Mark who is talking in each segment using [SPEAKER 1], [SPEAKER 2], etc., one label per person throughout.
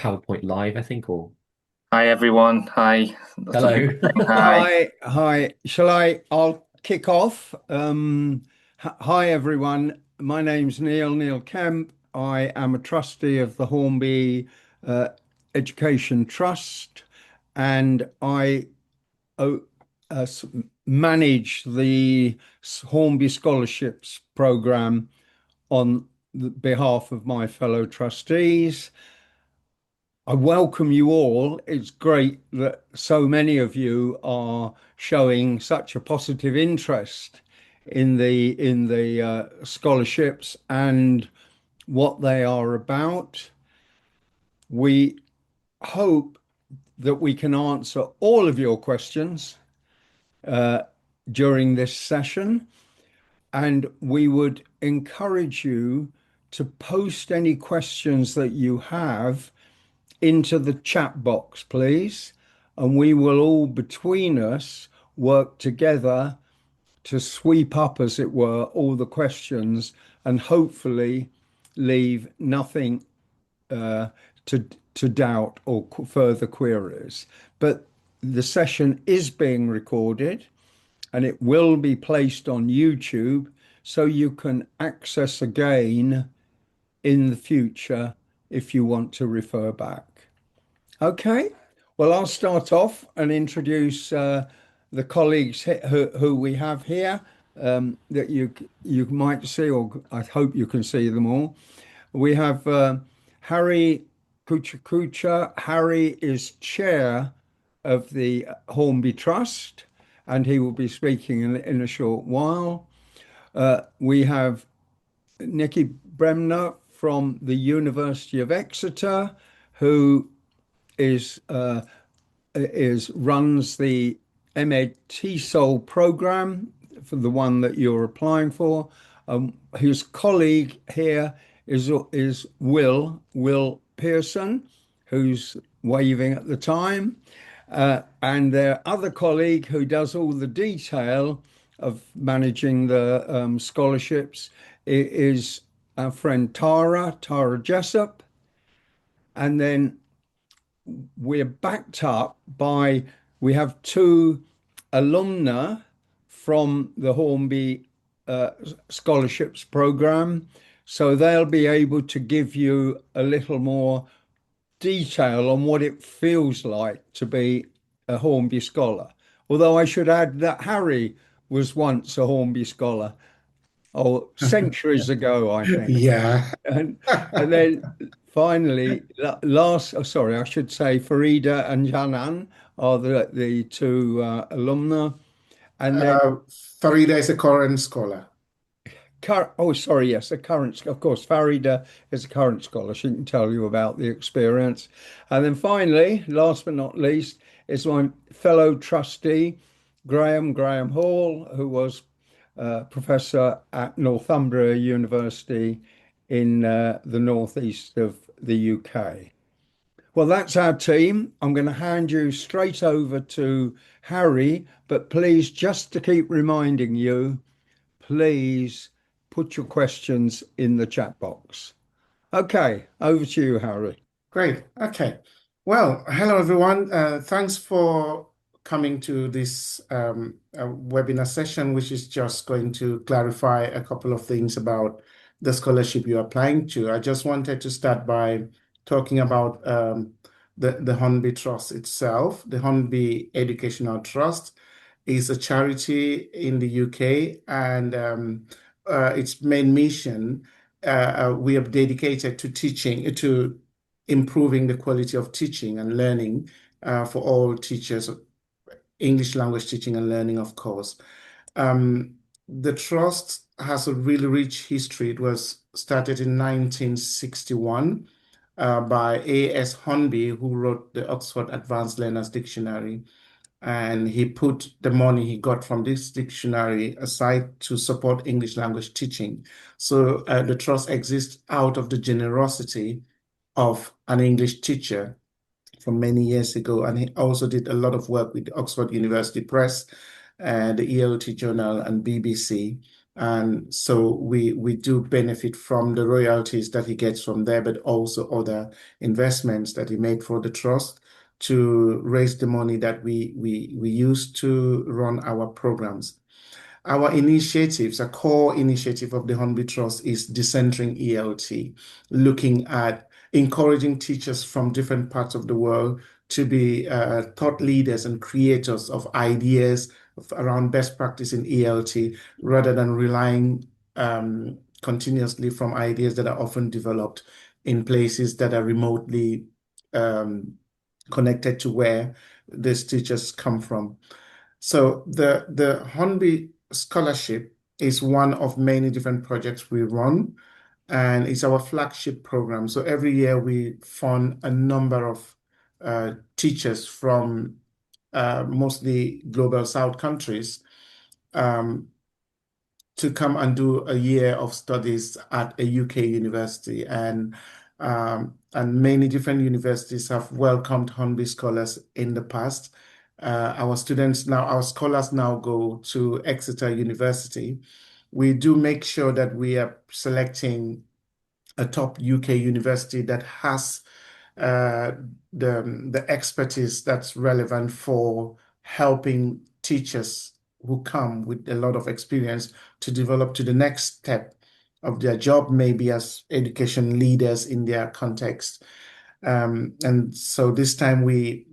[SPEAKER 1] PowerPoint live, I think, or
[SPEAKER 2] Hi everyone. Hi. Some
[SPEAKER 1] hello.
[SPEAKER 2] people saying hi.
[SPEAKER 3] Hi. I'll kick off. Hi, everyone. My name's Neil Kemp. I am a trustee of the Hornby uh, Education Trust, and I uh, s- manage the Hornby Scholarships program on the behalf of my fellow trustees. I welcome you all. It's great that so many of you are showing such a positive interest in the scholarships and what they are about. We hope that we can answer all of your questions uh, during this session, and we would encourage you to post any questions that you have into the chat box, please. And we will all between us work together to sweep up, as it were, all the questions and hopefully leave nothing uh, to doubt or further queries. But the session is being recorded and it will be placed on YouTube so you can access again in the future if you want to refer back. Okay, well, I'll start off and introduce the colleagues who we have here that you might see, or I hope you can see them all. We have Harry Kuchah. Harry is chair of the Hornby Trust, and he will be speaking in a short while. We have Nicky Bremner from the University of Exeter, who is runs the MEd TESOL program for the one that you're applying for. His colleague here is Will Pearson, who's waving at the time, and their other colleague who does all the detail of managing the scholarships is our friend Tara Jessop, and then we're backed up by we have two alumna from the Hornby scholarships program, so they'll be able to give you a little more detail on what it feels like to be a Hornby scholar. Although I should add that Harry was once a Hornby scholar, oh, centuries ago, I think.
[SPEAKER 4] Yeah.
[SPEAKER 3] And and then finally, last, oh, sorry, I should say Farida and Canan are the two alumna. And then,
[SPEAKER 4] Uh, Farida is a current scholar.
[SPEAKER 3] oh, sorry, yes, a current, of course, Farida is a current scholar. She can tell you about the experience. And then finally, last but not least, is my fellow trustee, Graham Hall, who was professor at Northumbria University in the northeast of the UK. Well, that's our team. I'm going to hand you straight over to Harry, but please, just to keep reminding you, please put your questions in the chat box. Okay, over to you, Harry.
[SPEAKER 4] Great. Okay. Well, hello everyone. Thanks for coming to this webinar session, which is just going to clarify a couple of things about the scholarship you're applying to. I just wanted to start by talking about the Hornby Trust itself. The Hornby Educational Trust is a charity in the UK, and its main mission we have dedicated to teaching, to improving the quality of teaching and learning for all teachers, English language teaching and learning, of course. The trust has a really rich history. It was started in 1961 by A.S. Hornby, who wrote the Oxford Advanced Learners Dictionary. And he put the money he got from this dictionary aside to support English language teaching. So the trust exists out of the generosity of an English teacher from many years ago. And he also did a lot of work with the Oxford University Press, the ELT Journal, and BBC. And so we do benefit from the royalties that he gets from there, but also other investments that he made for the trust to raise the money that we use to run our programs. Our initiatives, a core initiative of the Hornby Trust is decentering ELT, looking at encouraging teachers from different parts of the world to be thought leaders and creators of ideas around best practice in ELT rather than relying continuously from ideas that are often developed in places that are remotely connected to where these teachers come from. So the Hornby Scholarship is one of many different projects we run, and it's our flagship program. So every year we fund a number of teachers from mostly global South countries um, to come and do a year of studies at a UK university. And many different universities have welcomed Hornby Scholars in the past. Our scholars now go to Exeter University. We do make sure that we are selecting a top UK university that has uh, the expertise that's relevant for helping teachers who come with a lot of experience to develop to the next step of their job, maybe as education leaders in their context. And so this time we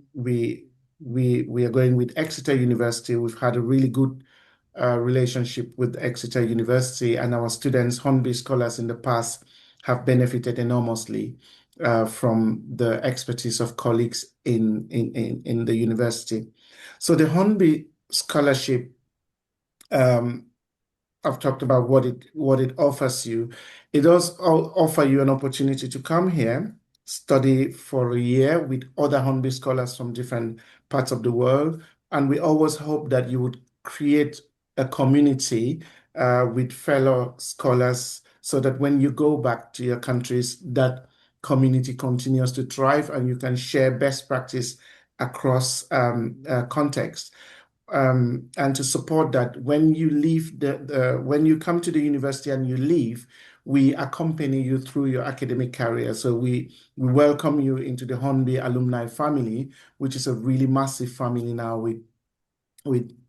[SPEAKER 4] are going with Exeter University. We've had a really good relationship with Exeter University, and our students, Hornby Scholars in the past, have benefited enormously from the expertise of colleagues in the university. So the Hornby Scholarship, I've talked about what it offers you. It does offer you an opportunity to come here, study for a year with other Hornby scholars from different parts of the world, and we always hope that you would create a community with fellow scholars so that when you go back to your countries, that community continues to thrive and you can share best practice across contexts. And to support that, when you leave when you come to the university and you leave, we accompany you through your academic career. So we welcome you into the Hornby alumni family, which is a really massive family now with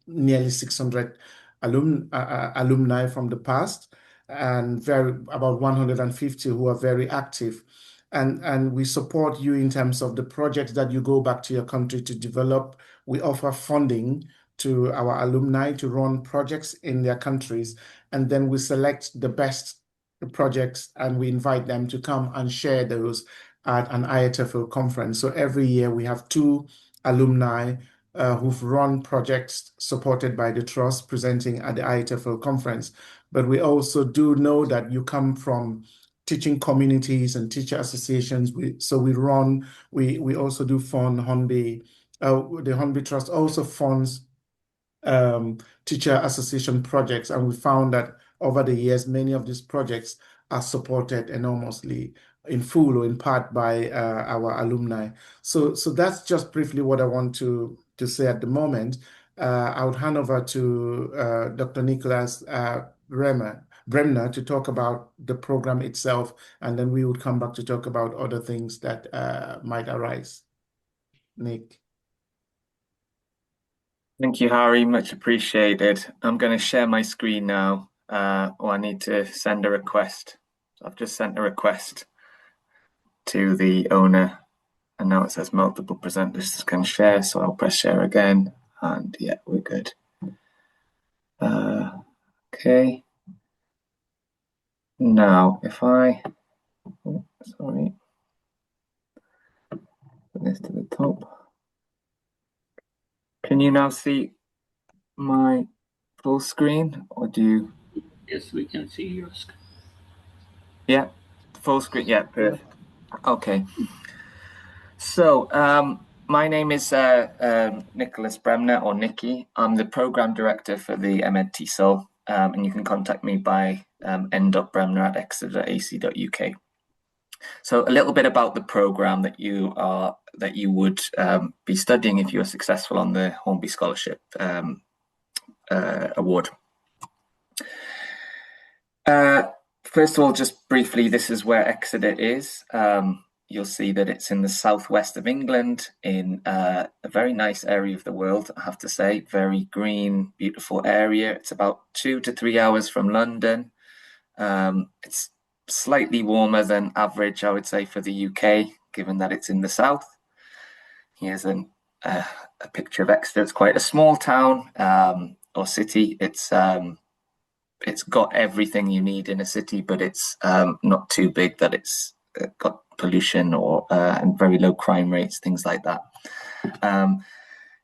[SPEAKER 4] nearly 600 alumni from the past and about 150 who are very active. And we support you in terms of the projects that you go back to your country to develop. We offer funding to our alumni to run projects in their countries, and then we select the best projects and we invite them to come and share those at an IATFL conference. So every year we have two alumni who've run projects supported by the Trust presenting at the IATFL conference. But we also do know that you come from teaching communities and teacher associations. So we also do fund Hornby. The Hornby Trust also funds teacher association projects, and we found that over the years, many of these projects are supported enormously in full or in part by our alumni. So that's just briefly what I want to say at the moment. I would hand over to Dr. Nicholas Bremner to talk about the program itself, and then we would come back to talk about other things that might arise. Nick.
[SPEAKER 2] Thank you, Harry. Much appreciated. I'm going to share my screen now. I need to send a request. So I've just sent a request to the owner, and now it says multiple presenters can share. So I'll press share again, and yeah, we're good. Okay. Now, if I, sorry, put this to the top. Can you now see my full screen, or do you?
[SPEAKER 1] Yes, we can see your screen.
[SPEAKER 2] Yeah, full screen. Yeah, perfect. Okay. So, my name is Nicholas Bremner, or Nicky. I'm the program director for the MEd TESOL, and you can contact me by n.bremner@exeter.ac.uk. So, a little bit about the program that you would be studying if you are successful on the Hornby Scholarship award. First of all, just briefly, this is where Exeter is. You'll see that it's in the southwest of England, in a very nice area of the world, I have to say. Very green, beautiful area. It's about 2 to 3 hours from London. It's slightly warmer than average, I would say, for the UK, given that it's in the south. Here's a picture of Exeter. It's quite a small town or city. It's got everything you need in a city, but it's not too big that it's got pollution or and very low crime rates, things like that.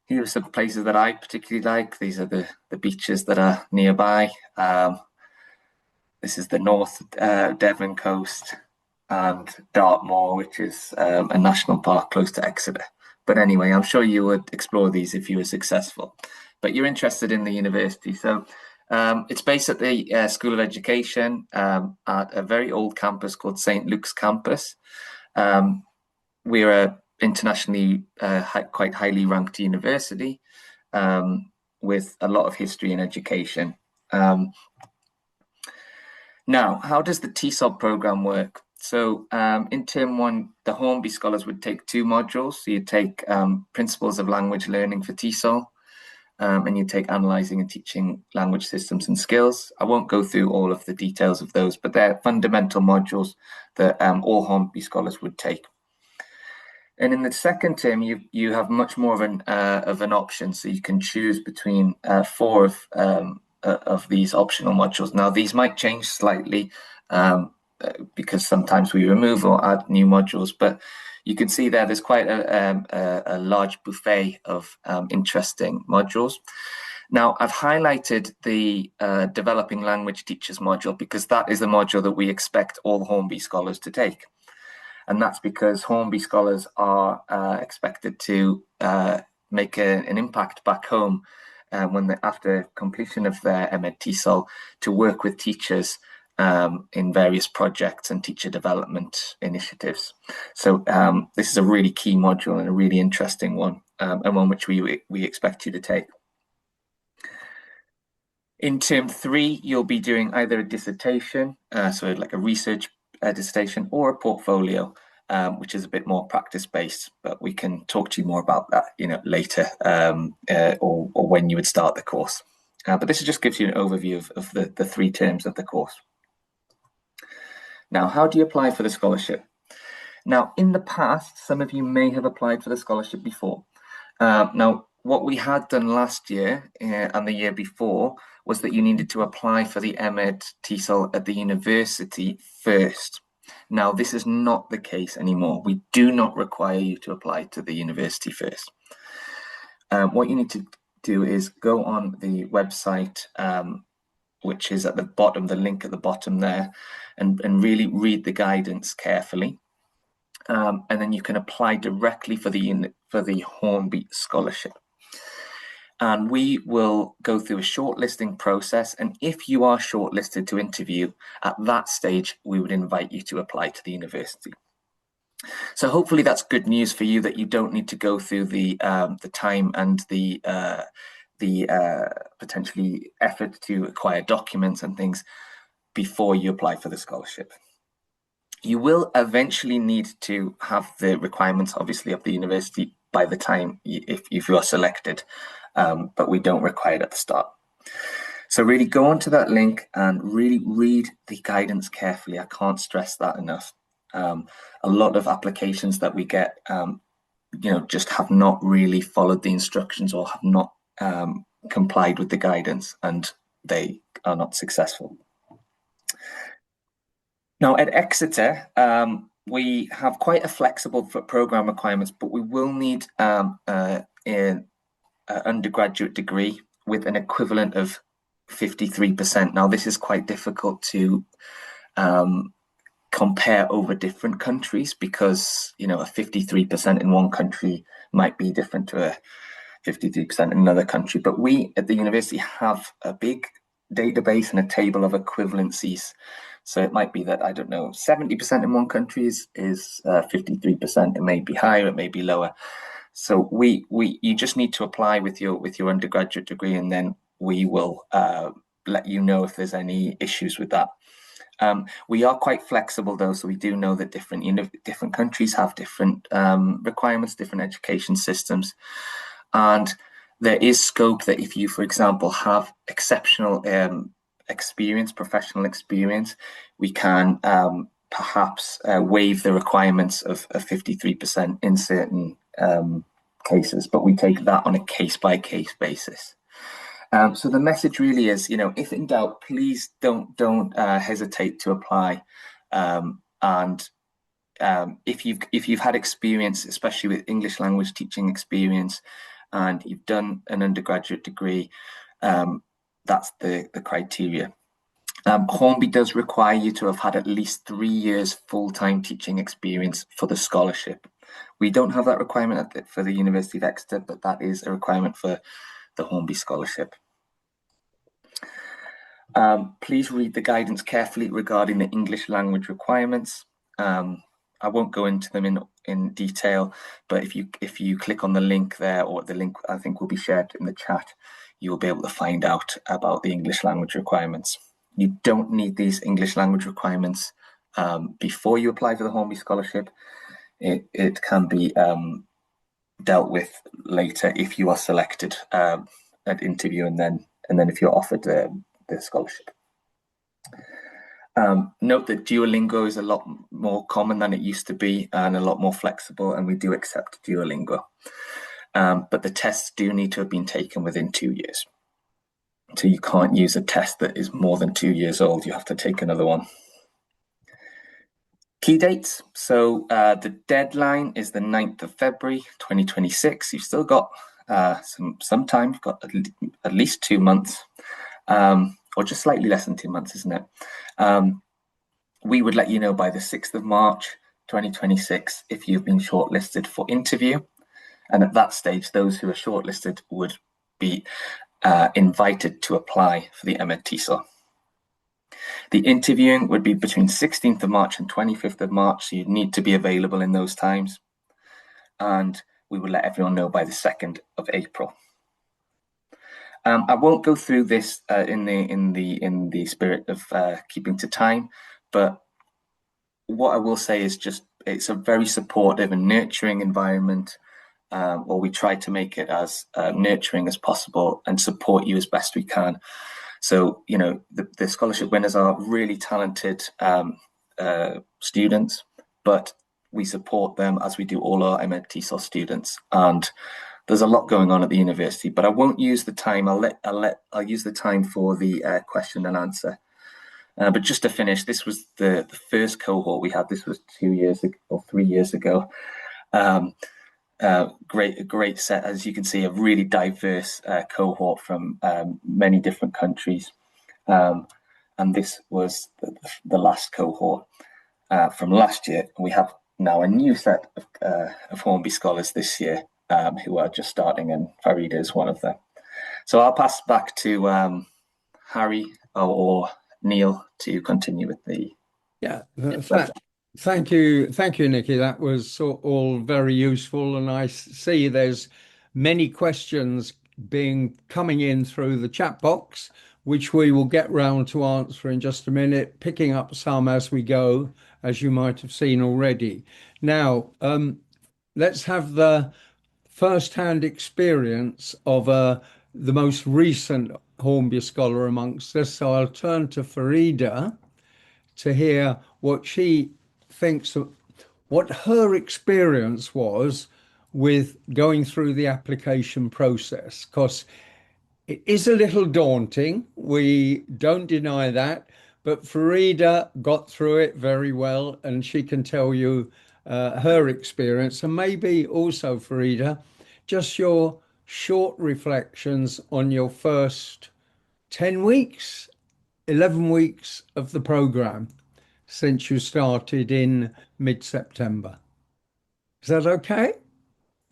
[SPEAKER 2] Here are some places that I particularly like. These are the beaches that are nearby. This is the North Devon coast, and Dartmoor, which is a national park close to Exeter. But anyway, I'm sure you would explore these if you were successful. But you're interested in the university. So it's based at the School of Education at a very old campus called St. Luke's campus. We're a internationally quite highly ranked university with a lot of history in education. Now, how does the TESOL program work? So in term one, the Hornby Scholars would take 2 modules. So you take Principles of Language Learning for TESOL, and you take Analysing and Teaching Language Systems and Skills. I won't go through all of the details of those, but they're fundamental modules that all Hornby Scholars would take. And in the second term, you have much more of an option, so you can choose between 4 of these optional modules. Now, these might change slightly because sometimes we remove or add new modules, but you can see there's quite a large buffet of interesting modules. Now, I've highlighted the Developing Language Teachers module because that is the module that we expect all Hornby Scholars to take. And that's because Hornby Scholars are expected to make an impact back home after completion of their MEd TESOL, to work with teachers in various projects and teacher development initiatives. So this is a really key module and a really interesting one, and one which we expect you to take. In term 3, you'll be doing either a dissertation, so like a research dissertation, or a portfolio, which is a bit more practice-based, but we can talk to you more about that, later, or when you would start the course. But this just gives you an overview of the 3 terms of the course. Now, how do you apply for the scholarship? Now, in the past, some of you may have applied for the scholarship before. Now, what we had done last year and the year before was that you needed to apply for the MEd TESOL at the university first. Now, this is not the case anymore. We do not require you to apply to the university first. What you need to do is go on the website, which is at the bottom, the link at the bottom there, and really read the guidance carefully. And then you can apply directly for the Hornby Scholarship. And we will go through a shortlisting process. And if you are shortlisted to interview, at that stage, we would invite you to apply to the university. So hopefully that's good news for you, that you don't need to go through the time and the potentially effort to acquire documents and things before you apply for the scholarship. You will eventually need to have the requirements, obviously, of the university by the time if you are selected, but we don't require it at the start. So really go onto that link and really read the guidance carefully. I can't stress that enough. A lot of applications that we get, just have not really followed the instructions or have not complied with the guidance, and they are not successful. Now at Exeter, we have quite a flexible program requirements, but we will need an undergraduate degree with an equivalent of 53%. Now this is quite difficult to compare over different countries, because a 53% in one country might be different to a 53% in another country. But we at the university have a big database and a table of equivalencies. So it might be that, 70% in one country is 53%. It may be higher, it may be lower. So you just need to apply with your undergraduate degree, and then we will let you know if there's any issues with that. We are quite flexible though, so we do know that different countries have different requirements, different education systems, and there is scope that if you, for example, have exceptional experience, professional experience, we can perhaps waive the requirements of 53% in certain cases, but we take that on a case-by-case basis. So the message really is, if in doubt, please don't hesitate to apply. And if you've had experience, especially with English language teaching experience, and you've done an undergraduate degree, that's the criteria. Hornby does require you to have had at least 3 years full-time teaching experience for the scholarship. We don't have that requirement for the University of Exeter, but that is a requirement for the Hornby Scholarship. Please read the guidance carefully regarding the English language requirements. I won't go into them in detail, but if you click on the link there, or the link I think will be shared in the chat, you will be able to find out about the English language requirements. You don't need these English language requirements before you apply for the Hornby Scholarship. It can be dealt with later if you are selected at interview, and then if you're offered the scholarship. Note that Duolingo is a lot more common than it used to be and a lot more flexible, and we do accept Duolingo. But the tests do need to have been taken within 2 years. So you can't use a test that is more than 2 years old. You have to take another one. Key dates. So the deadline is the 9th of February, 2026. You've still got some time. You've got at least 2 months, or just slightly less than 2 months, isn't it? We would let you know by the 6th of March, 2026, if you've been shortlisted for interview. And at that stage, those who are shortlisted would be invited to apply for the MTESOL. The interviewing would be between 16th of March and 25th of March, so you'd need to be available in those times. And we will let everyone know by the 2nd of April. I won't go through this in the spirit of keeping to time, but what I will say is just it's a very supportive and nurturing environment, or we try to make it as nurturing as possible and support you as best we can. So, the scholarship winners are really talented students, but we support them as we do all our MTESOL students. And there's a lot going on at the university, but I won't use the time. I'll use the time for the question and answer. But just to finish, this was the first cohort we had. This was 2 years ago or 3 years ago. Great set, as you can see, a really diverse cohort from many different countries. And this was the last cohort from last year. We have now a new set of Hornby Scholars this year who are just starting, and Farida is one of them. So I'll pass back to Harry or Neil to continue with the...
[SPEAKER 3] Yeah, thank you, Nicky. That was all very useful, and I see there's many questions coming in through the chat box, which we will get round to answer in just a minute, picking up some as we go, as you might have seen already. Now, let's have the first-hand experience of the most recent Hornby Scholar amongst us. So I'll turn to Farida to hear what she thinks of what her experience was with going through the application process, because it is a little daunting. We don't deny that, but Farida got through it very well, and she can tell you her experience. And maybe also, Farida, just your short reflections on your first 10 weeks, 11 weeks of the program since you started in mid-September. Is that okay?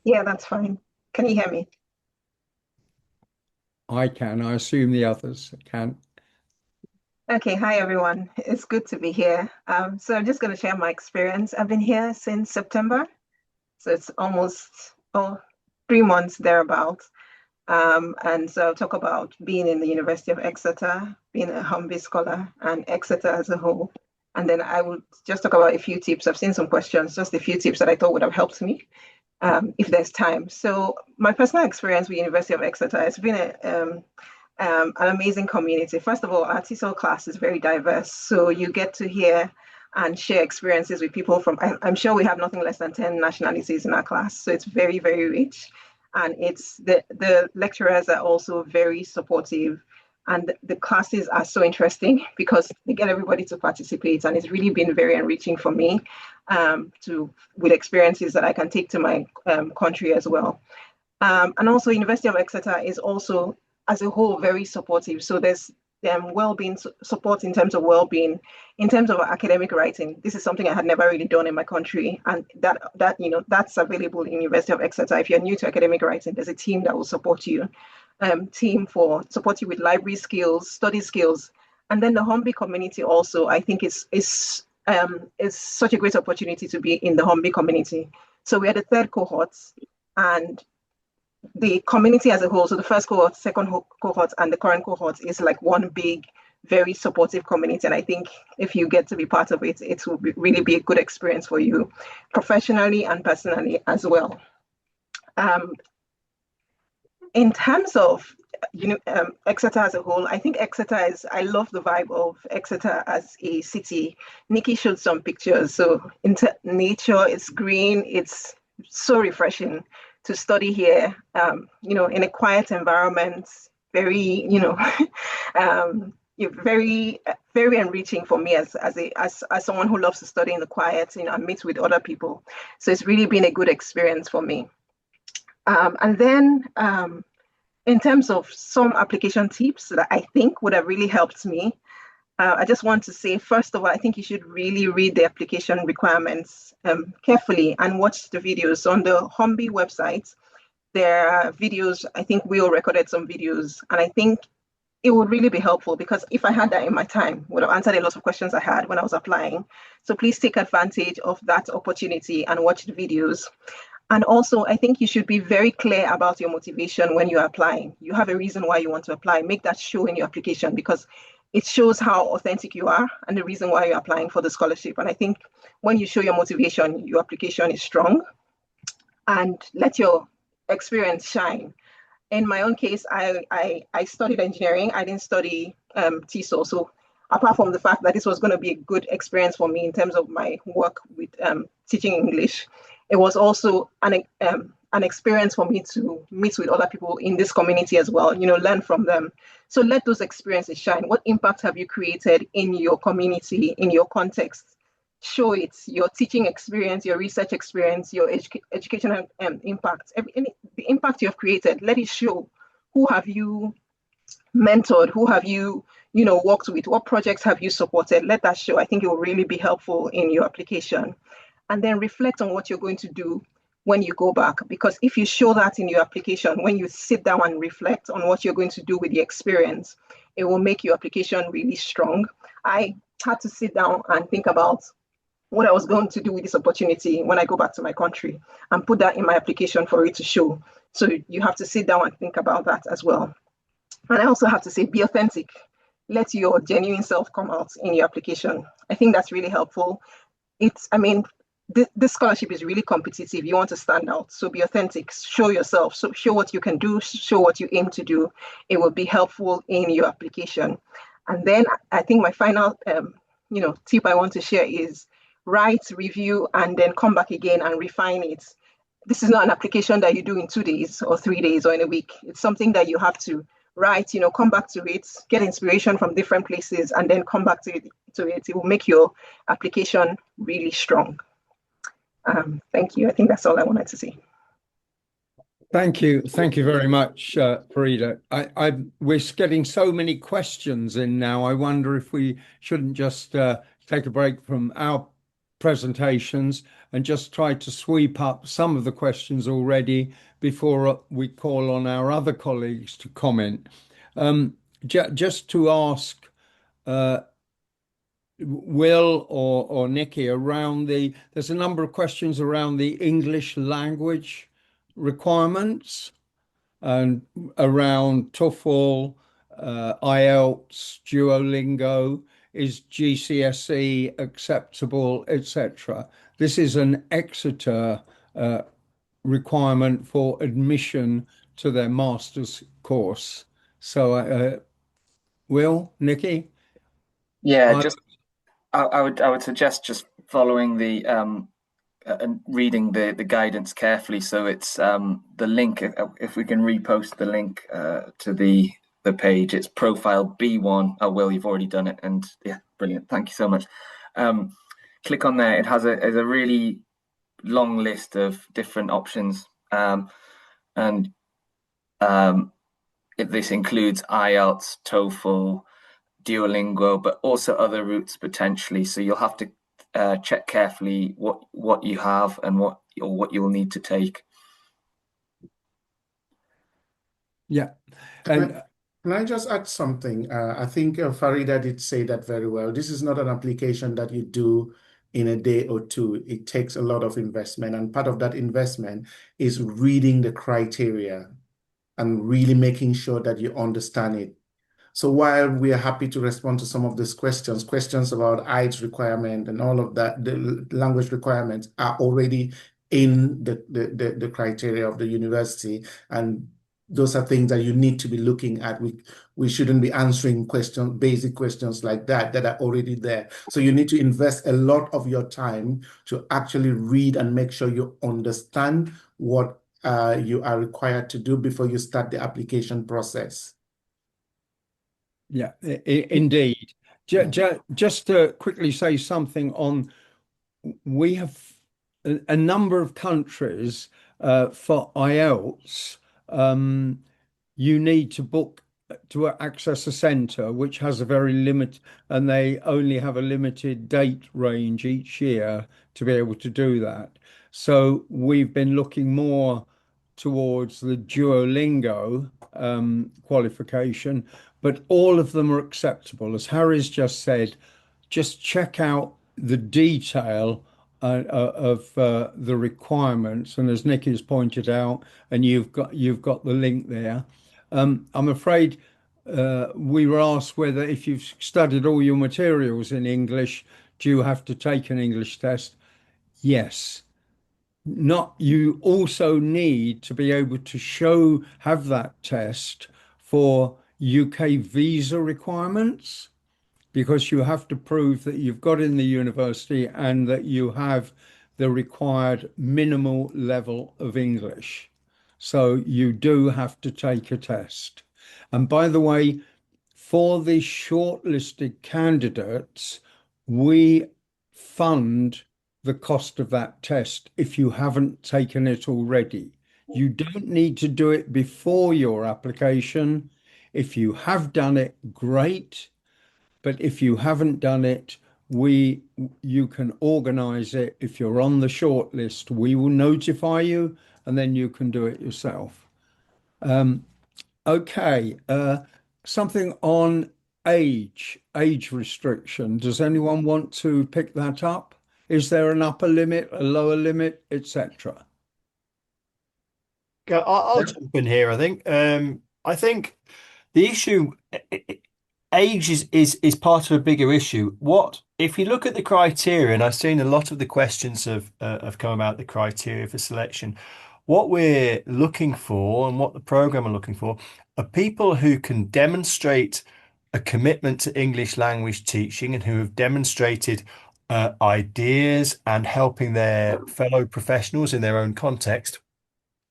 [SPEAKER 5] Yeah, that's fine. Can you hear me?
[SPEAKER 3] I can. I assume the others can.
[SPEAKER 5] Okay, hi everyone. It's good to be here. So I'm just going to share my experience. I've been here since September, so it's almost 3 months thereabouts. And so I'll talk about being in the University of Exeter, being a Hornby Scholar and Exeter as a whole. And then I will just talk about a few tips. I've seen some questions, just a few tips that I thought would have helped me if there's time. So my personal experience with University of Exeter has been an amazing community. First of all, our TESOL class is very diverse. So you get to hear and share experiences with people from, I'm sure we have nothing less than 10 nationalities in our class. So it's very, very rich. And it's the lecturers are also very supportive. And the classes are so interesting because they get everybody to participate. And it's really been very enriching for me with experiences that I can take to my country as well. And also University of Exeter is also, as a whole, very supportive. So there's well-being support in terms of well-being, in terms of academic writing. This is something I had never really done in my country, and that's available in University of Exeter. If you're new to academic writing, there's a team that will support you, team for support you with library skills, study skills, and then the Hornby community also. I think is such a great opportunity to be in the Hornby community. So we are the third cohort, and the community as a whole, so the first cohort, second cohort, and the current cohort is like one big, very supportive community. And I think if you get to be part of it, it will really be a good experience for you professionally and personally as well. In terms of Exeter as a whole, I think I love the vibe of Exeter as a city. Nicky showed some pictures. So nature, it's green, it's so refreshing to study here, in a quiet environment, very, very, very enriching for me as someone who loves to study in the quiet, and meet with other people. So it's really been a good experience for me. And then in terms of some application tips that I think would have really helped me, I just want to say, first of all, I think you should really read the application requirements carefully and watch the videos. On the Hornby website, there are videos. I think Will recorded some videos, and I think it would really be helpful, because if I had that in my time, would have answered a lot of questions I had when I was applying. So please take advantage of that opportunity and watch the videos. And also, I think you should be very clear about your motivation when you're applying. You have a reason why you want to apply. Make that show in your application, because it shows how authentic you are and the reason why you're applying for the scholarship. And I think when you show your motivation, your application is strong, and let your experience shine. In my own case, I studied engineering. I didn't study TESOL. So apart from the fact that this was going to be a good experience for me in terms of my work with teaching English, it was also an experience for me to meet with other people in this community as well, learn from them. So let those experiences shine. What impact have you created in your community, in your context? Show it, your teaching experience, your research experience, your educational impact, the impact you have created. Let it show. Who have you mentored? Who have you, worked with? What projects have you supported? Let that show. I think it will really be helpful in your application. And then reflect on what you're going to do when you go back. Because if you show that in your application, when you sit down and reflect on what you're going to do with the experience, it will make your application really strong. I had to sit down and think about what I was going to do with this opportunity when I go back to my country, and put that in my application for it to show. So you have to sit down and think about that as well. And I also have to say, be authentic. Let your genuine self come out in your application. I think that's really helpful. This scholarship is really competitive. You want to stand out. So be authentic, show yourself, so show what you can do, show what you aim to do. It will be helpful in your application. And then I think my final tip I want to share is write, review, and then come back again and refine it. This is not an application that you do in 2 days or 3 days or in a week. It's something that you have to write, come back to it, get inspiration from different places, and then come back to it. It will make your application really strong. Thank you. I think that's all I wanted to say.
[SPEAKER 3] Thank you. Thank you very much, Farida. We're getting so many questions in now. I wonder if we shouldn't just take a break from our presentations and just try to sweep up some of the questions already before we call on our other colleagues to comment. Just to ask Will or Nicky around there's a number of questions around the English language requirements and around TOEFL IELTS, Duolingo, is GCSE acceptable, etc. This is an Exeter requirement for admission to their master's course. So, Will, Nicky,
[SPEAKER 2] Yeah,
[SPEAKER 3] I,
[SPEAKER 2] just I would suggest just following the and reading the guidance carefully. So it's the link. If we can repost the link to the page, it's profile B1. Oh, Will, you've already done it, and yeah, brilliant. Thank you so much. Click on there. It has a really long list of different options, and this includes IELTS, TOEFL, Duolingo, but also other routes potentially. So you'll have to check carefully what you have and what you'll need to take.
[SPEAKER 3] yeah,
[SPEAKER 4] Can
[SPEAKER 3] and
[SPEAKER 4] can I just add something? I think Farida did say that very well. This is not an application that you do in a day or two. It takes a lot of investment, and part of that investment is reading the criteria and really making sure that you understand it. So while we are happy to respond to some of these questions about IELTS requirement and all of that, the language requirements are already in the criteria of the university, and those are things that you need to be looking at. We shouldn't be answering basic questions like that are already there. So you need to invest a lot of your time to actually read and make sure you understand what you are required to do before you start the application process.
[SPEAKER 3] yeah, indeed. Just to quickly say something on, we have a number of countries for IELTS. You need to book to access a centre which has a very limit, and they only have a limited date range each year to be able to do that. So we've been looking more towards the Duolingo qualification, but all of them are acceptable. As Harry's just said, just check out the detail of the requirements, and as Nick has pointed out, and you've got the link there. I'm afraid we were asked whether, if you've studied all your materials in English, do you have to take an English test? Yes. Not, you also need to be able to have that test for UK visa requirements, because you have to prove that you've got in the university and that you have the required minimal level of English. So you do have to take a test. And by the way, for the shortlisted candidates, we fund the cost of that test if you haven't taken it already. You don't need to do it before your application. If you have done it, great. But if you haven't done it, you can organize it. If you're on the short list, we will notify you, and then you can do it yourself. Okay, something on age restriction. Does anyone want to pick that up? Is there an upper limit, a lower limit, etc.?
[SPEAKER 6] I'll jump in here. I think the issue, age is part of a bigger issue. What if you look at the criteria, and I've seen a lot of the questions have come about the criteria for selection. What we're looking for and what the program are looking for are people who can demonstrate a commitment to English language teaching and who have demonstrated ideas and helping their fellow professionals in their own context.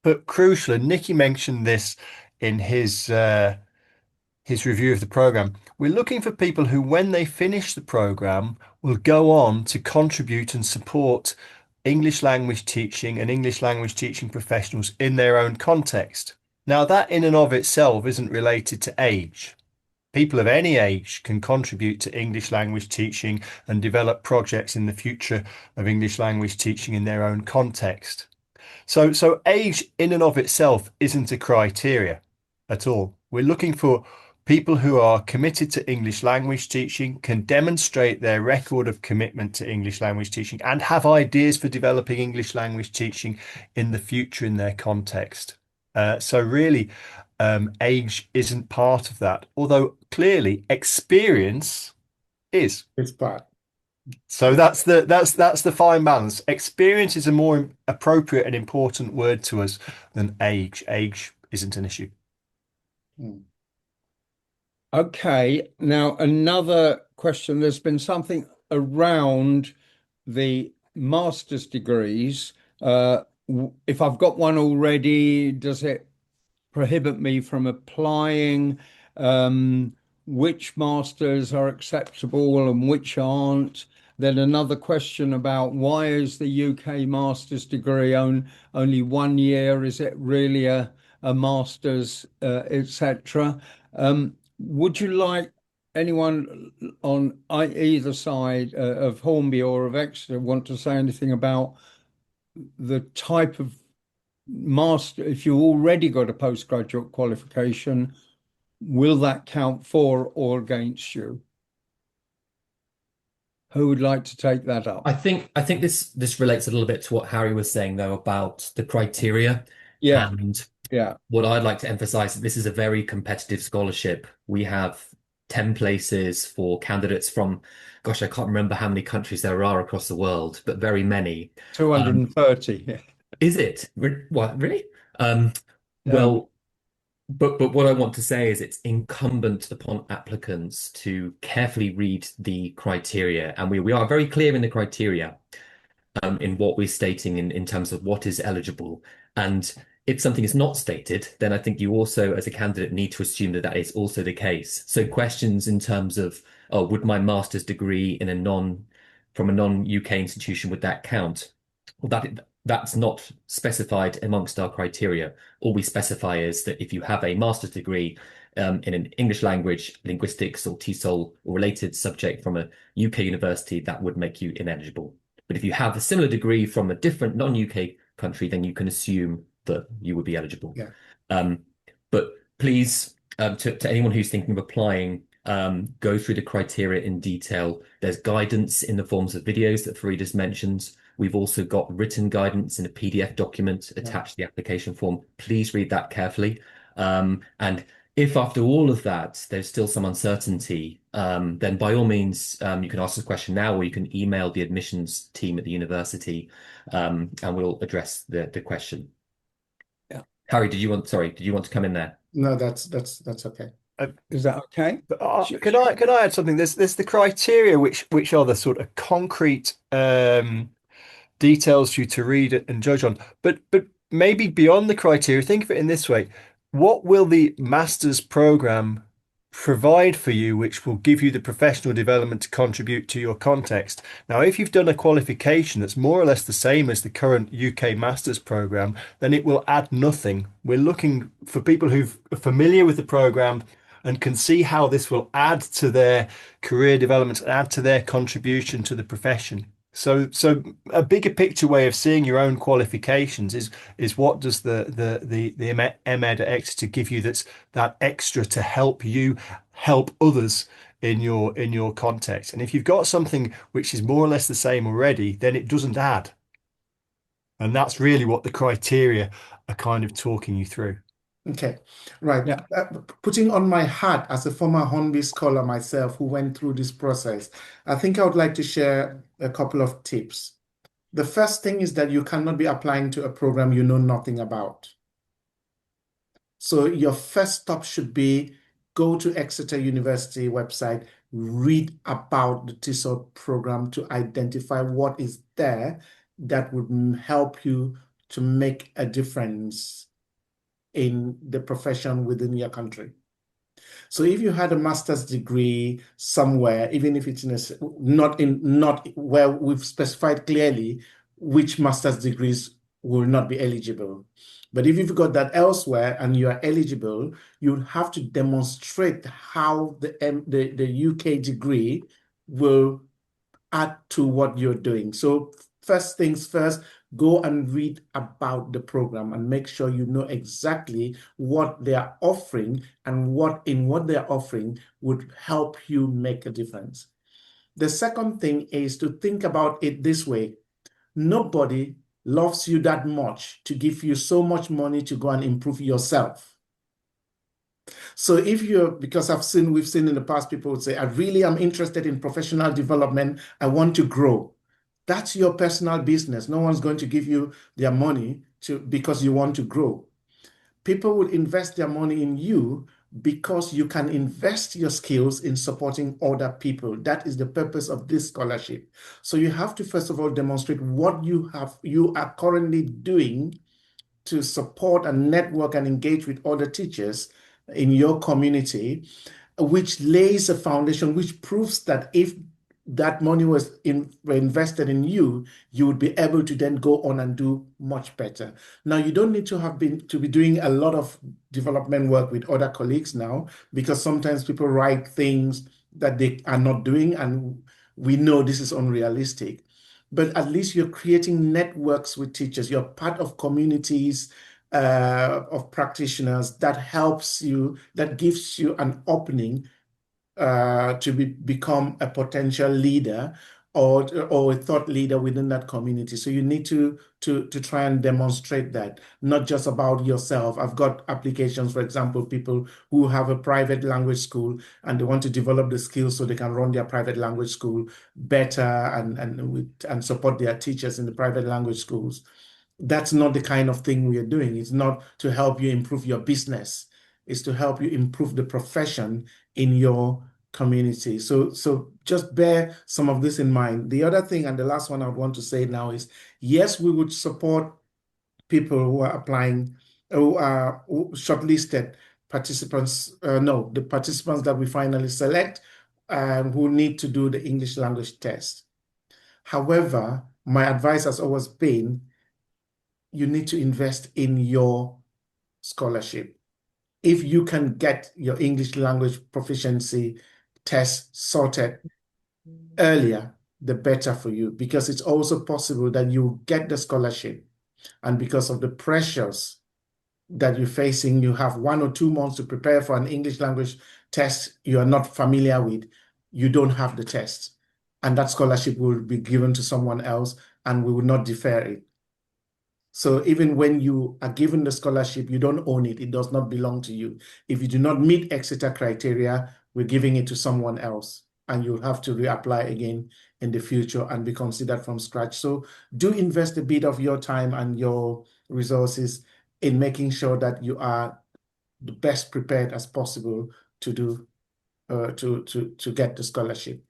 [SPEAKER 6] But crucial, and Nicky mentioned this in his review of the program, we're looking for people who, when they finish the program, will go on to contribute and support English language teaching and English language teaching professionals in their own context. Now, that in and of itself isn't related to age. People of any age can contribute to English language teaching and develop projects in the future of English language teaching in their own context. So age in and of itself isn't a criteria at all. We're looking for people who are committed to English language teaching, can demonstrate their record of commitment to English language teaching, and have ideas for developing English language teaching in the future in their context. So really, age isn't part of that, although clearly experience is.
[SPEAKER 4] It's part.
[SPEAKER 6] So that's the fine balance. Experience is a more appropriate and important word to us than age. Age isn't an issue.
[SPEAKER 3] Okay, now another question. There's been something around the master's degrees. If I've got one already, does it prohibit me from applying? Which masters are acceptable and which aren't? Then another question about why is the UK master's degree only 1 year? Is it really a master's, etc.? Would you like anyone on either side of Hornby or of Exeter want to say anything about the type of master? If you already got a postgraduate qualification, will that count for or against you? Who would like to take that up?
[SPEAKER 7] I think this relates a little bit to what Harry was saying though about the criteria.
[SPEAKER 3] Yeah.
[SPEAKER 7] And
[SPEAKER 3] Yeah.
[SPEAKER 7] what I'd like to emphasize is this is a very competitive scholarship. We have 10 places for candidates from, gosh, I can't remember how many countries there are across the world, but very many.
[SPEAKER 3] 230. Yeah.
[SPEAKER 7] Is it? What, really? Well, but what I want to say is it's incumbent upon applicants to carefully read the criteria, and we are very clear in the criteria in what we're stating in terms of what is eligible. And if something is not stated, then I think you also, as a candidate, need to assume that that is also the case. So questions in terms of, oh, would my master's degree from a non-UK institution, would that count? Well, that's not specified amongst our criteria. All we specify is that if you have a master's degree in an English language, linguistics, or TESOL or related subject from a UK university, that would make you ineligible. But if you have a similar degree from a different non-UK country, then you can assume that you would be eligible.
[SPEAKER 4] Yeah.
[SPEAKER 7] But please, to anyone who's thinking of applying, go through the criteria in detail. There's guidance in the forms of videos that Farida's mentioned. We've also got written guidance in a PDF document attached to the application form. Please read that carefully. And if after all of that, there's still some uncertainty, then by all means, you can ask this question now, or you can email the admissions team at the university, and we'll address the question.
[SPEAKER 3] Yeah.
[SPEAKER 7] Harry, did you want to come in there?
[SPEAKER 4] No, that's okay.
[SPEAKER 3] Is that okay?
[SPEAKER 6] Can I add something? There's the criteria which are the sort of concrete details for you to read and judge on. But maybe beyond the criteria, think of it in this way. What will the master's program provide for you, which will give you the professional development to contribute to your context? Now, if you've done a qualification that's more or less the same as the current UK master's program, then it will add nothing. We're looking for people who are familiar with the program and can see how this will add to their career development, add to their contribution to the profession. So a bigger picture way of seeing your own qualifications is what does the MEd at Exeter give you that's that extra to help you help others in your context. And if you've got something which is more or less the same already, then it doesn't add. And that's really what the criteria are kind of talking you through.
[SPEAKER 4] Okay, right.
[SPEAKER 3] Yeah.
[SPEAKER 4] Putting on my hat as a former Hornby scholar myself who went through this process, I think I would like to share a couple of tips. The first thing is that you cannot be applying to a program you know nothing about. So your first stop should be go to Exeter University website, read about the TESOL program to identify what is there that would help you to make a difference in the profession within your country. So if you had a master's degree somewhere, even if it's not where we've specified clearly which master's degrees will not be eligible. But if you've got that elsewhere and you are eligible, you have to demonstrate how the UK degree will add to what you're doing. So first things first, go and read about the program and make sure you know exactly what they are offering and what they're offering would help you make a difference. The second thing is to think about it this way. Nobody loves you that much to give you so much money to go and improve yourself. So if you're, because we've seen in the past, people would say, I really am interested in professional development. I want to grow. That's your personal business. No one's going to give you their money because you want to grow. People will invest their money in you because you can invest your skills in supporting other people. That is the purpose of this scholarship. So you have to, first of all, demonstrate what you are currently doing to support and network and engage with other teachers in your community, which lays a foundation, which proves that if that money were invested in you, you would be able to then go on and do much better. Now, you don't need to be doing a lot of development work with other colleagues now, because sometimes people write things that they are not doing, and we know this is unrealistic. But at least you're creating networks with teachers. You're part of communities of practitioners that helps you, that gives you an opening to become a potential leader or a thought leader within that community. So you need to try and demonstrate that, not just about yourself. I've got applications, for example, people who have a private language school and they want to develop the skills so they can run their private language school better and support their teachers in the private language schools. That's not the kind of thing we are doing. It's not to help you improve your business. It's to help you improve the profession in your community. So just bear some of this in mind. The other thing, and the last one I would want to say now is, yes, we would support people who are applying, who are shortlisted participants, the participants that we finally select who need to do the English language test. However, my advice has always been, you need to invest in your scholarship. If you can get your English language proficiency test sorted earlier, the better for you, because it's also possible that you get the scholarship, and because of the pressures that you're facing, you have 1 or 2 months to prepare for an English language test you are not familiar with, you don't have the test, and that scholarship will be given to someone else, and we will not defer it. So even when you are given the scholarship, you don't own it. It does not belong to you. If you do not meet Exeter criteria, we're giving it to someone else, and you'll have to reapply again in the future and be considered from scratch. So do invest a bit of your time and your resources in making sure that you are the best prepared as possible to do to get the scholarship.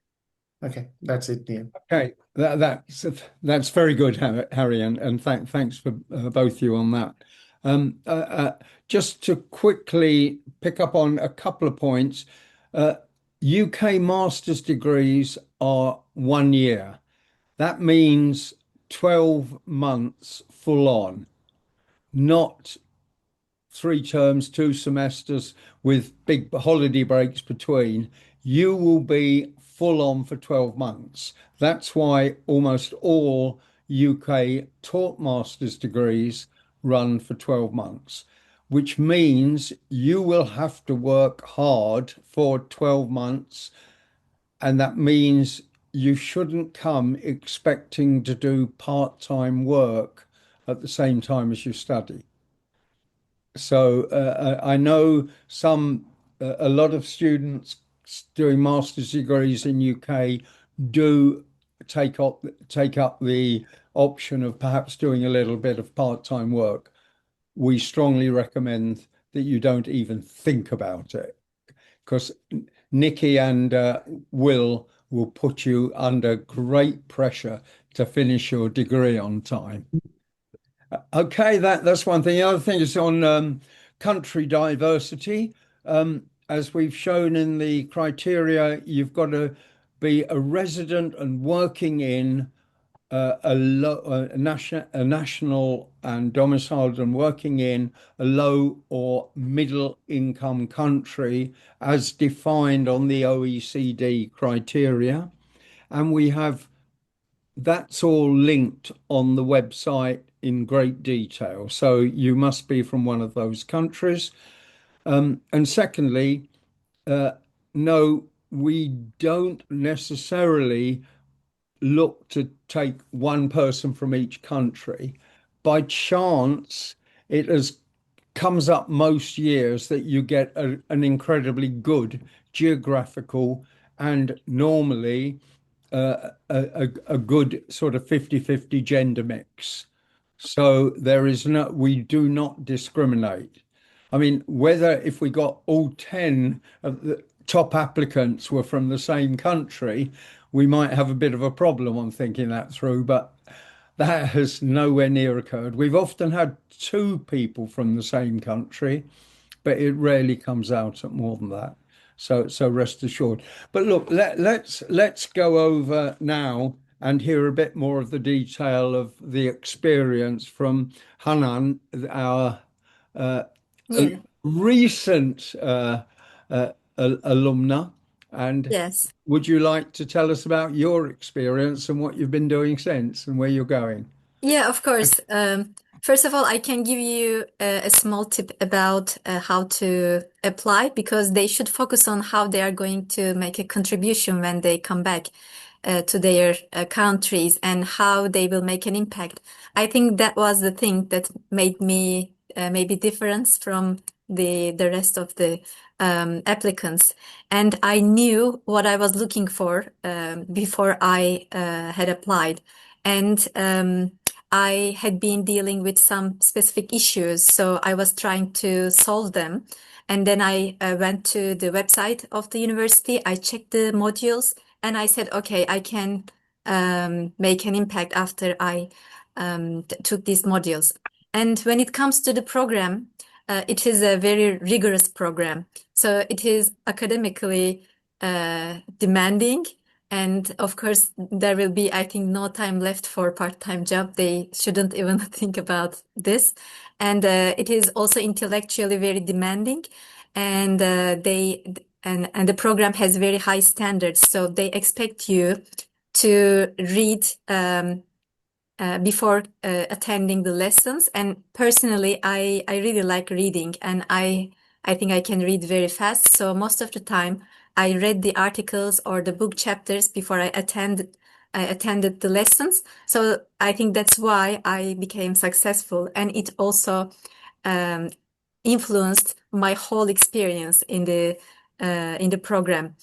[SPEAKER 4] Okay, that's it, Ian.
[SPEAKER 3] Okay, that's very good, Harry, and thanks for both of you on that. Just to quickly pick up on a couple of points, UK master's degrees are 1 year. That means 12 months full on, not 3 terms, 2 semesters with big holiday breaks between. You will be full on for 12 months. That's why almost all UK taught master's degrees run for 12 months, which means you will have to work hard for 12 months. And that means you shouldn't come expecting to do part-time work at the same time as you study. So I know a lot of students doing master's degrees in UK do take up the option of perhaps doing a little bit of part-time work. We strongly recommend that you don't even think about it, because Nicky and Will put you under great pressure to finish your degree on time. Okay, that's one thing. The other thing is on country diversity. As we've shown in the criteria, you've got to be a resident and working in a national and domiciled and working in a low or middle income country as defined on the OECD criteria. And that's all linked on the website in great detail. So you must be from one of those countries. And secondly, no, we don't necessarily look to take one person from each country. By chance, it has comes up most years that you get an incredibly good geographical and normally a good sort of 50-50 gender mix. So we do not discriminate. I mean, whether if we got all 10 of the top applicants were from the same country, we might have a bit of a problem on thinking that through, but that has nowhere near occurred. We've often had two people from the same country, but it rarely comes out at more than that. So rest assured. But look, let's go over now and hear a bit more of the detail of the experience from Canan, our
[SPEAKER 8] Yeah.
[SPEAKER 3] recent alumna. And
[SPEAKER 8] Yes.
[SPEAKER 3] would you like to tell us about your experience and what you've been doing since and where you're going?
[SPEAKER 8] Yeah, of course. First of all, I can give you a small tip about how to apply because they should focus on how they are going to make a contribution when they come back to their countries and how they will make an impact. I think that was the thing that made me maybe difference from the rest of the applicants. And I knew what I was looking for before I had applied. And I had been dealing with some specific issues, so I was trying to solve them. And then I went to the website of the university, I checked the modules, and I said, okay, I can make an impact after I took these modules. And when it comes to the program, it is a very rigorous program. So it is academically demanding. And of course, there will be, I think, no time left for part-time job. They shouldn't even think about this. And it is also intellectually very demanding. And the program has very high standards. So they expect you to read before attending the lessons. And personally, I really like reading, and I think I can read very fast. So most of the time, I read the articles or the book chapters before I attended the lessons. So I think that's why I became successful, and it also influenced my whole experience in the program.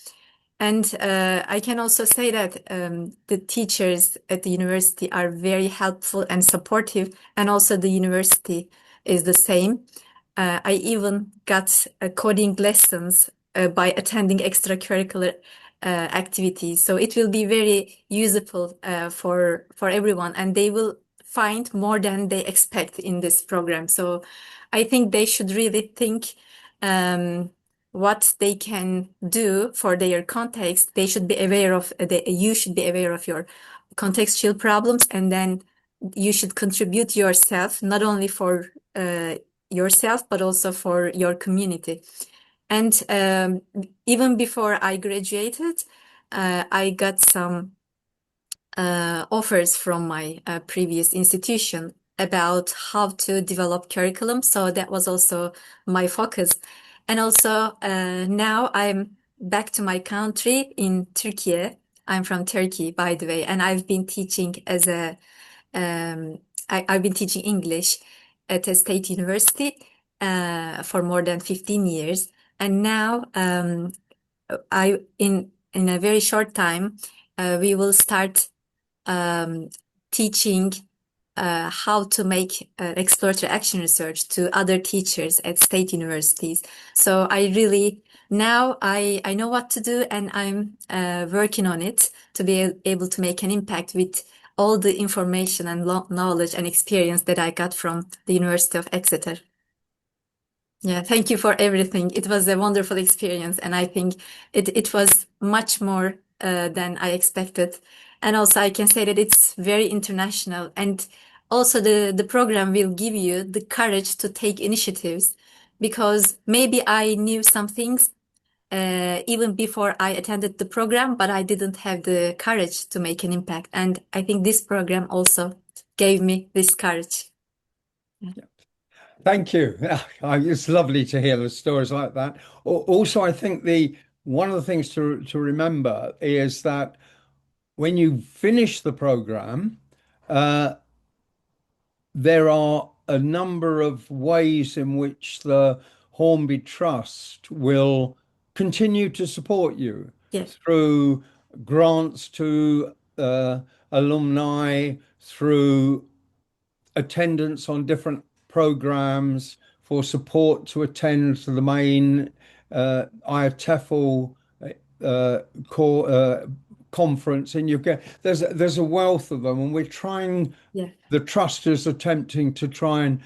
[SPEAKER 8] And I can also say that the teachers at the university are very helpful and supportive, and also the university is the same. I even got coding lessons by attending extracurricular activities. So it will be very useful for everyone, and they will find more than they expect in this program. So I think they should really think what they can do for their context. They should be aware of you should be aware of your contextual problems, and then you should contribute yourself, not only for yourself, but also for your community. And even before I graduated, I got some offers from my previous institution about how to develop curriculum. So that was also my focus. And also now I'm back to my country in Turkey. I'm from Turkey, by the way, and I've been teaching I've been teaching English at a state university for more than 15 years. And now in a very short time, we will start teaching how to make exploratory action research to other teachers at state universities. So now I know what to do, and I'm working on it to be able to make an impact with all the information and knowledge and experience that I got from the University of Exeter. Yeah, thank you for everything. It was a wonderful experience, and I think it was much more than I expected. And also I can say that it's very international, and also the program will give you the courage to take initiatives, because maybe I knew some things even before I attended the program, but I didn't have the courage to make an impact. And I think this program also gave me this courage.
[SPEAKER 3] Yeah. Thank you. It's lovely to hear the stories like that. Also, I think one of the things to remember is that when you finish the program, there are a number of ways in which the Hornby Trust will continue to support you
[SPEAKER 8] Yes.
[SPEAKER 3] through grants to alumni, through attendance on different programs, for support to attend to the main IATEFL conference, and you get there's a wealth of them, and we're trying.
[SPEAKER 8] Yeah.
[SPEAKER 3] The trust is attempting to try and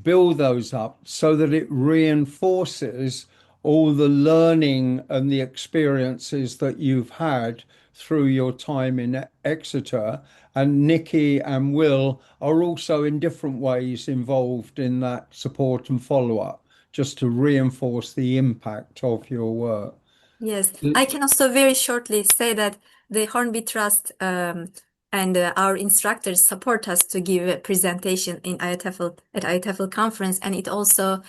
[SPEAKER 3] build those up so that it reinforces all the learning and the experiences that you've had through your time in Exeter. And Nicky and Will are also in different ways involved in that support and follow-up, just to reinforce the impact of your work.
[SPEAKER 8] Yes, I can also very shortly say that the Hornby Trust and our instructors support us to give a presentation in IATEFL at IATEFL conference, and it also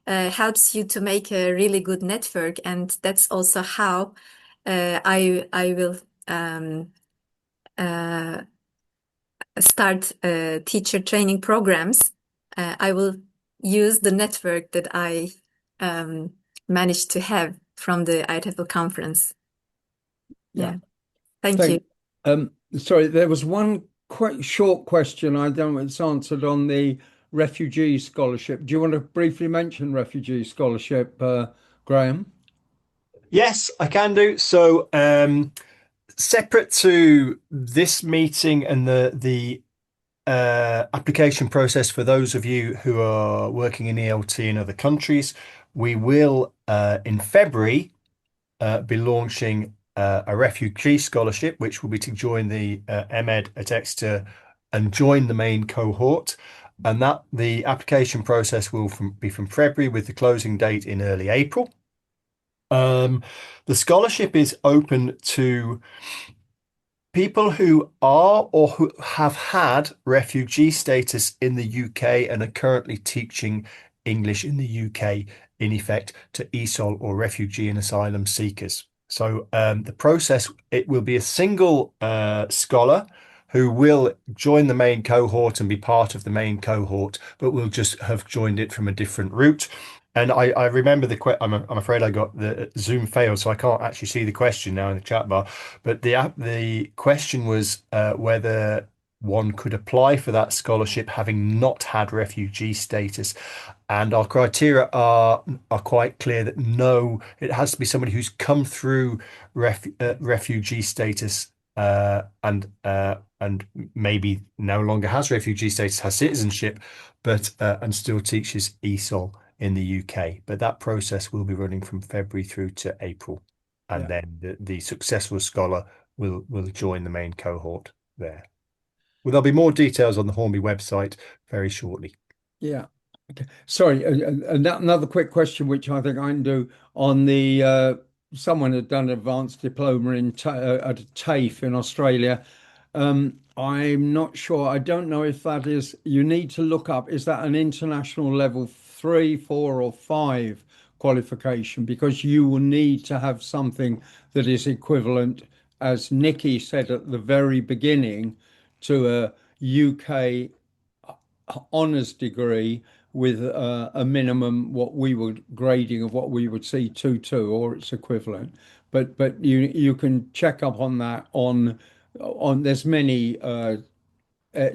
[SPEAKER 8] helps you to make a really good network, and that's also how I will start teacher training programs. I will use the network that I managed to have from the IATEFL conference. Yeah. Thank you.
[SPEAKER 3] Sorry, there was one quite short question I don't know if it's answered on the refugee scholarship. Do you want to briefly mention refugee scholarship, Graham?
[SPEAKER 6] Yes, I can do. So, separate to this meeting and the application process for those of you who are working in ELT in other countries, we will in February be launching a refugee scholarship, which will be to join the MEd at Exeter and join the main cohort. And that the application process will be from February, with the closing date in early April. The scholarship is open to people who are or who have had refugee status in the UK and are currently teaching English in the UK, in effect, to ESOL or refugee and asylum seekers. So the process, it will be a single scholar who will join the main cohort and be part of the main cohort, but will just have joined it from a different route. And I remember I'm afraid I got the Zoom failed, so I can't actually see the question now in the chat bar. But the question was whether one could apply for that scholarship having not had refugee status. And our criteria are quite clear that no, it has to be somebody who's come through refugee status and maybe no longer has refugee status, has citizenship, but and still teaches ESOL in the UK. But that process will be running from February through to April, and then the successful scholar will join the main cohort there. Well, there'll be more details on the Hornby website very shortly.
[SPEAKER 3] Yeah. Okay. Sorry, another quick question, which I think I can do on the someone had done an advanced diploma in at TAFE in Australia. I'm not sure. I don't know if that is. You need to look up. Is that an international level 3, 4, or 5 qualification? Because you will need to have something that is equivalent, as Nicky said at the very beginning, to a UK honours degree with a minimum what we would grading of what we would see 2-2 or its equivalent. But you can check up on that on there's many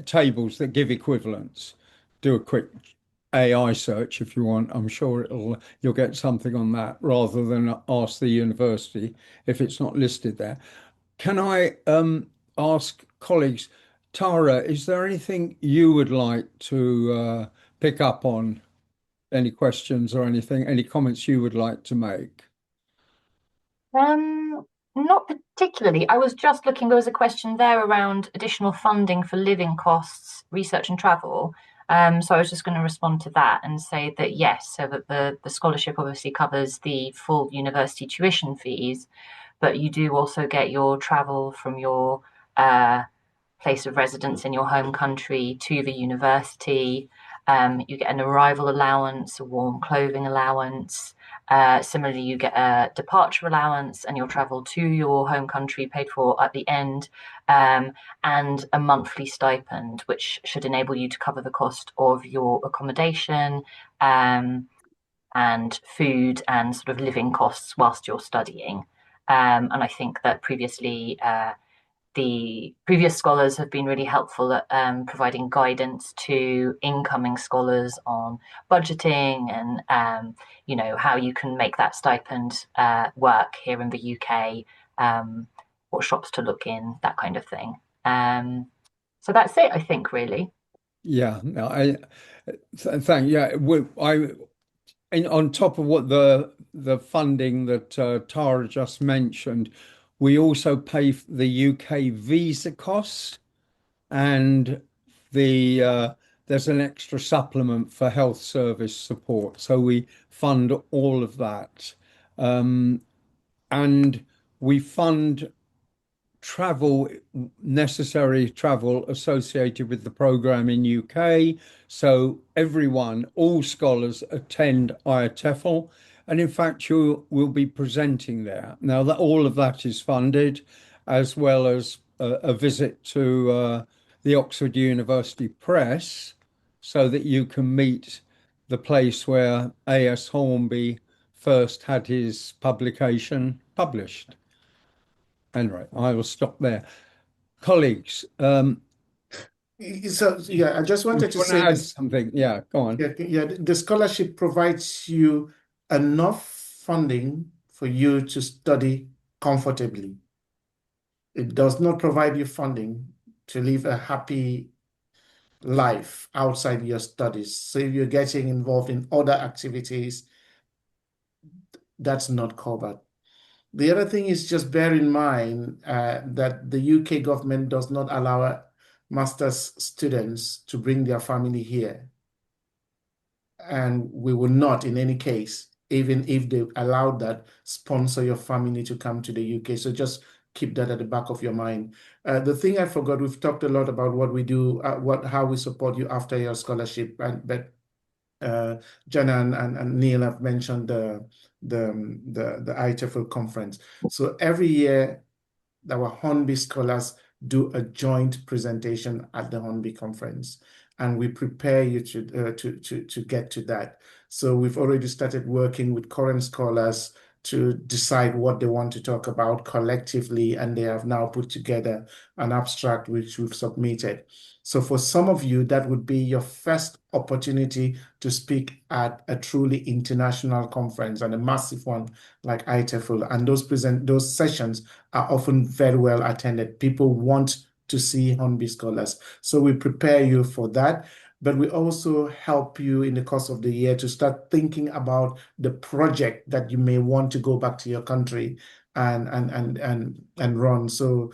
[SPEAKER 3] tables that give equivalents. Do a quick AI search if you want. I'm sure you'll get something on that rather than ask the university if it's not listed there. Can I ask colleagues, Tara, is there anything you would like to pick up on? Any questions or anything, any comments you would like to make?
[SPEAKER 9] Not particularly. I was just looking, there was a question there around additional funding for living costs, research and travel. So I was just going to respond to that and say that yes, so that the scholarship obviously covers the full university tuition fees, but you do also get your travel from your place of residence in your home country to the university. You get an arrival allowance, a warm clothing allowance. Similarly, you get a departure allowance and your travel to your home country paid for at the end, and a monthly stipend, which should enable you to cover the cost of your accommodation, and food and sort of living costs whilst you're studying. And I think that previously, the previous scholars have been really helpful at providing guidance to incoming scholars on budgeting and how you can make that stipend work here in the UK, what shops to look in, that kind of thing. So that's it, I think, really.
[SPEAKER 3] Yeah, no, thank yeah. On top of what the funding that Tara just mentioned, we also pay the UK visa costs, and there's an extra supplement for health service support. So we fund all of that, and we fund necessary travel associated with the program in UK. So all scholars attend IATEFL, and in fact you will be presenting there. Now that all of that is funded, as well as a visit to the Oxford University Press, so that you can meet the place where A.S. Hornby first had his publication published. Anyway, I will stop there. Colleagues,
[SPEAKER 4] So yeah, I just wanted to say
[SPEAKER 3] add
[SPEAKER 4] this.
[SPEAKER 3] something. Yeah, go on.
[SPEAKER 4] Yeah, the scholarship provides you enough funding for you to study comfortably. It does not provide you funding to live a happy life outside your studies. So if you're getting involved in other activities, that's not covered. The other thing is, just bear in mind that the UK government does not allow master's students to bring their family here. And we will not, in any case, even if they allowed that, sponsor your family to come to the UK. So just keep that at the back of your mind. The thing I forgot, we've talked a lot about what we do, how we support you after your scholarship, but Jenna and Neil have mentioned the ITFL conference. So every year, our Hornby scholars do a joint presentation at the Hornby conference, and we prepare you to get to that. So we've already started working with current scholars to decide what they want to talk about collectively, and they have now put together an abstract which we've submitted. So for some of you, that would be your first opportunity to speak at a truly international conference, and a massive one like ITFL. And those sessions are often very well attended. People want to see Hornby scholars. So we prepare you for that. But we also help you in the course of the year to start thinking about the project that you may want to go back to your country and run. So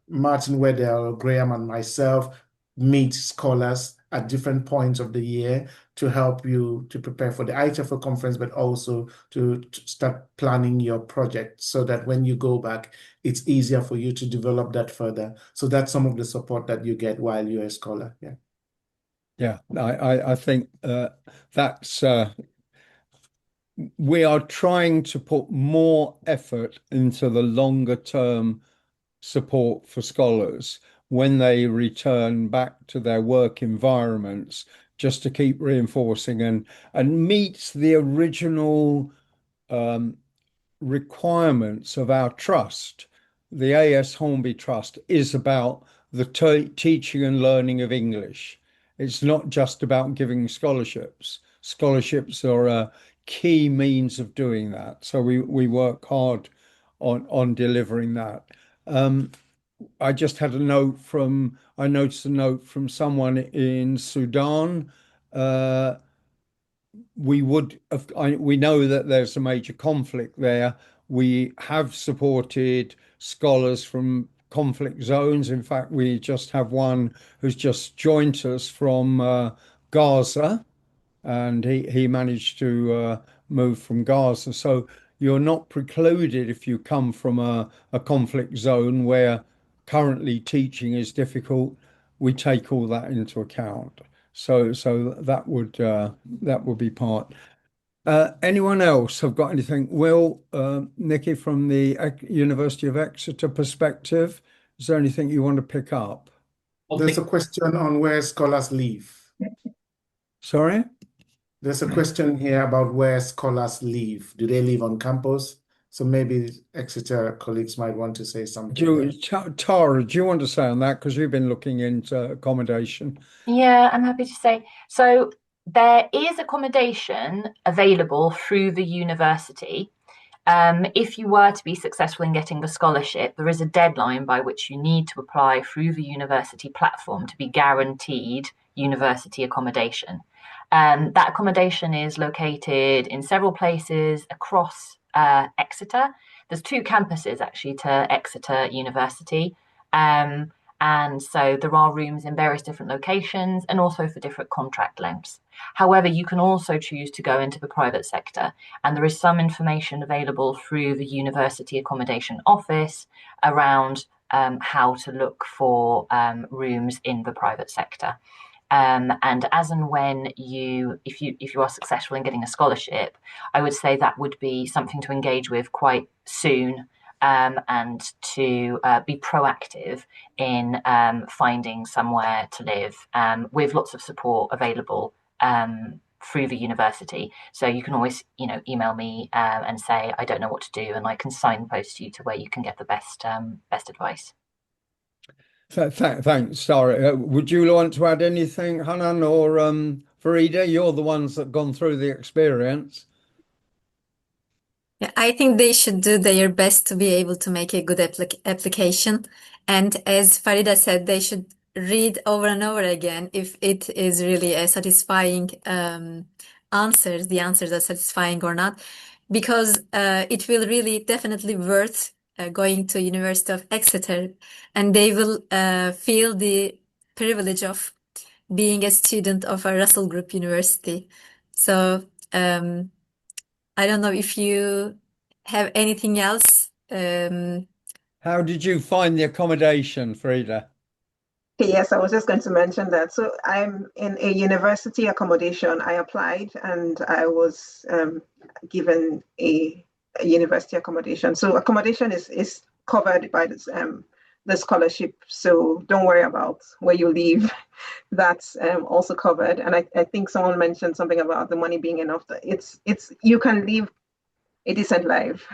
[SPEAKER 4] Martin Weddell, Graham, and myself meet scholars at different points of the year to help you to prepare for the ITFL conference, but also to start planning your project so that when you go back, it's easier for you to develop that further. So that's some of the support that you get while you're a scholar. Yeah.
[SPEAKER 3] Yeah, I think that's we are trying to put more effort into the longer term support for scholars when they return back to their work environments, just to keep reinforcing and meet the original requirements of our trust. The A.S. Hornby Trust is about the teaching and learning of English. It's not just about giving scholarships. Scholarships are a key means of doing that. So we work hard on delivering that. I just had I noticed a note from someone in Sudan. We know that there's a major conflict there. We have supported scholars from conflict zones. In fact, we just have one who's just joined us from Gaza, and he managed to move from Gaza. So you're not precluded if you come from a conflict zone where currently teaching is difficult. We take all that into account. So that would be part. Anyone else have got anything? Will, Nicky, from the University of Exeter perspective, is there anything you want to pick up?
[SPEAKER 4] There's a question on where scholars live.
[SPEAKER 3] Sorry?
[SPEAKER 4] There's a question here about where scholars live. Do they live on campus? So maybe Exeter colleagues might want to say something there.
[SPEAKER 3] Tara, do you want to say on that? Because you've been looking into accommodation.
[SPEAKER 9] Yeah, I'm happy to say. So there is accommodation available through the university. If you were to be successful in getting the scholarship, there is a deadline by which you need to apply through the university platform to be guaranteed university accommodation. That accommodation is located in several places across Exeter. There's 2 campuses actually to Exeter University. And so there are rooms in various different locations and also for different contract lengths. However, you can also choose to go into the private sector, and there is some information available through the University Accommodation Office around how to look for rooms in the private sector. And as and when if you are successful in getting a scholarship, I would say that would be something to engage with quite soon. And to be proactive in finding somewhere to live with lots of support available through the university. So you can always, email me and say, I don't know what to do, and I can signpost you to where you can get the best advice.
[SPEAKER 3] Thanks, Tara. Would you want to add anything, Canan or Farida? You're the ones that gone through the experience.
[SPEAKER 8] Yeah, I think they should do their best to be able to make a good application. And as Farida said, they should read over and over again if it is really a satisfying answers, the answers are satisfying or not, because it will really definitely worth going to University of Exeter, and they will feel the privilege of being a student of a Russell Group University. So I don't know if you have anything else.
[SPEAKER 3] How did you find the accommodation, Farida?
[SPEAKER 5] Yes, I was just going to mention that. So I'm in a university accommodation. I applied and I was given a university accommodation. So accommodation is covered by this, the scholarship. So don't worry about where you live. That's also covered. And I think someone mentioned something about the money being enough. It's you can live a decent life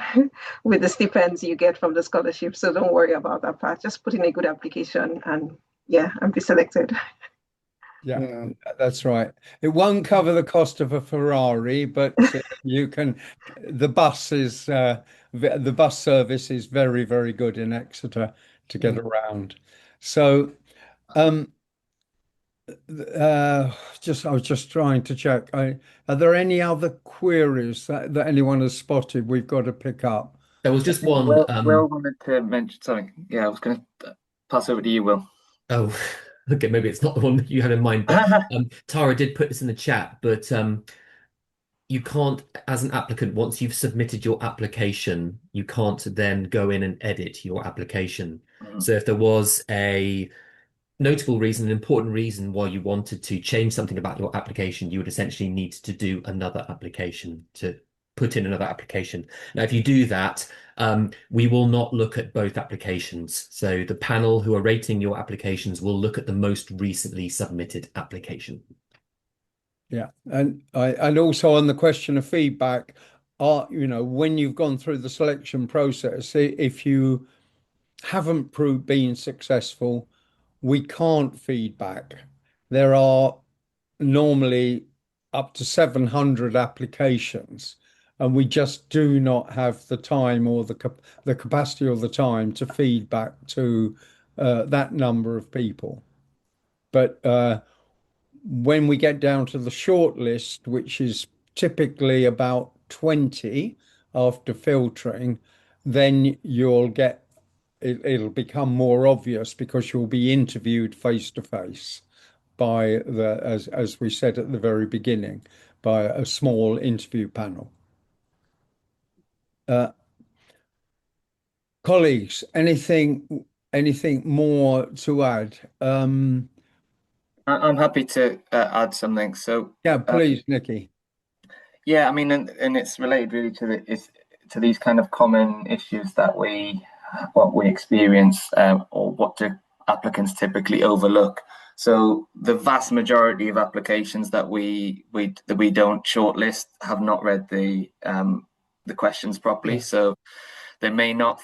[SPEAKER 5] with the stipends you get from the scholarship. So don't worry about that part. Just put in a good application and be selected.
[SPEAKER 3] Yeah, that's right. It won't cover the cost of a Ferrari, but you can. The bus service is very, very good in Exeter to get around. So, I was just trying to check. Are there any other queries that anyone has spotted we've got to pick up?
[SPEAKER 7] There was just one.
[SPEAKER 2] Will wanted to mention something. Yeah, I was going to pass over to you, Will.
[SPEAKER 7] Oh, okay, maybe it's not the one that you had in mind, but Tara did put this in the chat, but you can't, as an applicant, once you've submitted your application, you can't then go in and edit your application. So if there was a notable reason, an important reason why you wanted to change something about your application, you would essentially need to do another application, to put in another application. Now, if you do that, we will not look at both applications. So the panel who are rating your applications will look at the most recently submitted application.
[SPEAKER 3] Yeah, and also on the question of feedback, when you've gone through the selection process, if you haven't been successful, we can't feedback. There are normally up to 700 applications, and we just do not have the time or the capacity or the time to feed back to that number of people. But when we get down to the short list, which is typically about 20 after filtering, then it'll become more obvious because you'll be interviewed face to face by as we said at the very beginning, by a small interview panel. Colleagues, anything more to add?
[SPEAKER 2] I'm happy to add something. So,
[SPEAKER 3] Yeah, please, Nicky.
[SPEAKER 2] yeah, I mean, and it's related really to these kind of common issues that we experience, or what do applicants typically overlook. So the vast majority of applications that we don't shortlist have not read the questions properly.
[SPEAKER 4] Yeah.
[SPEAKER 2] So they may not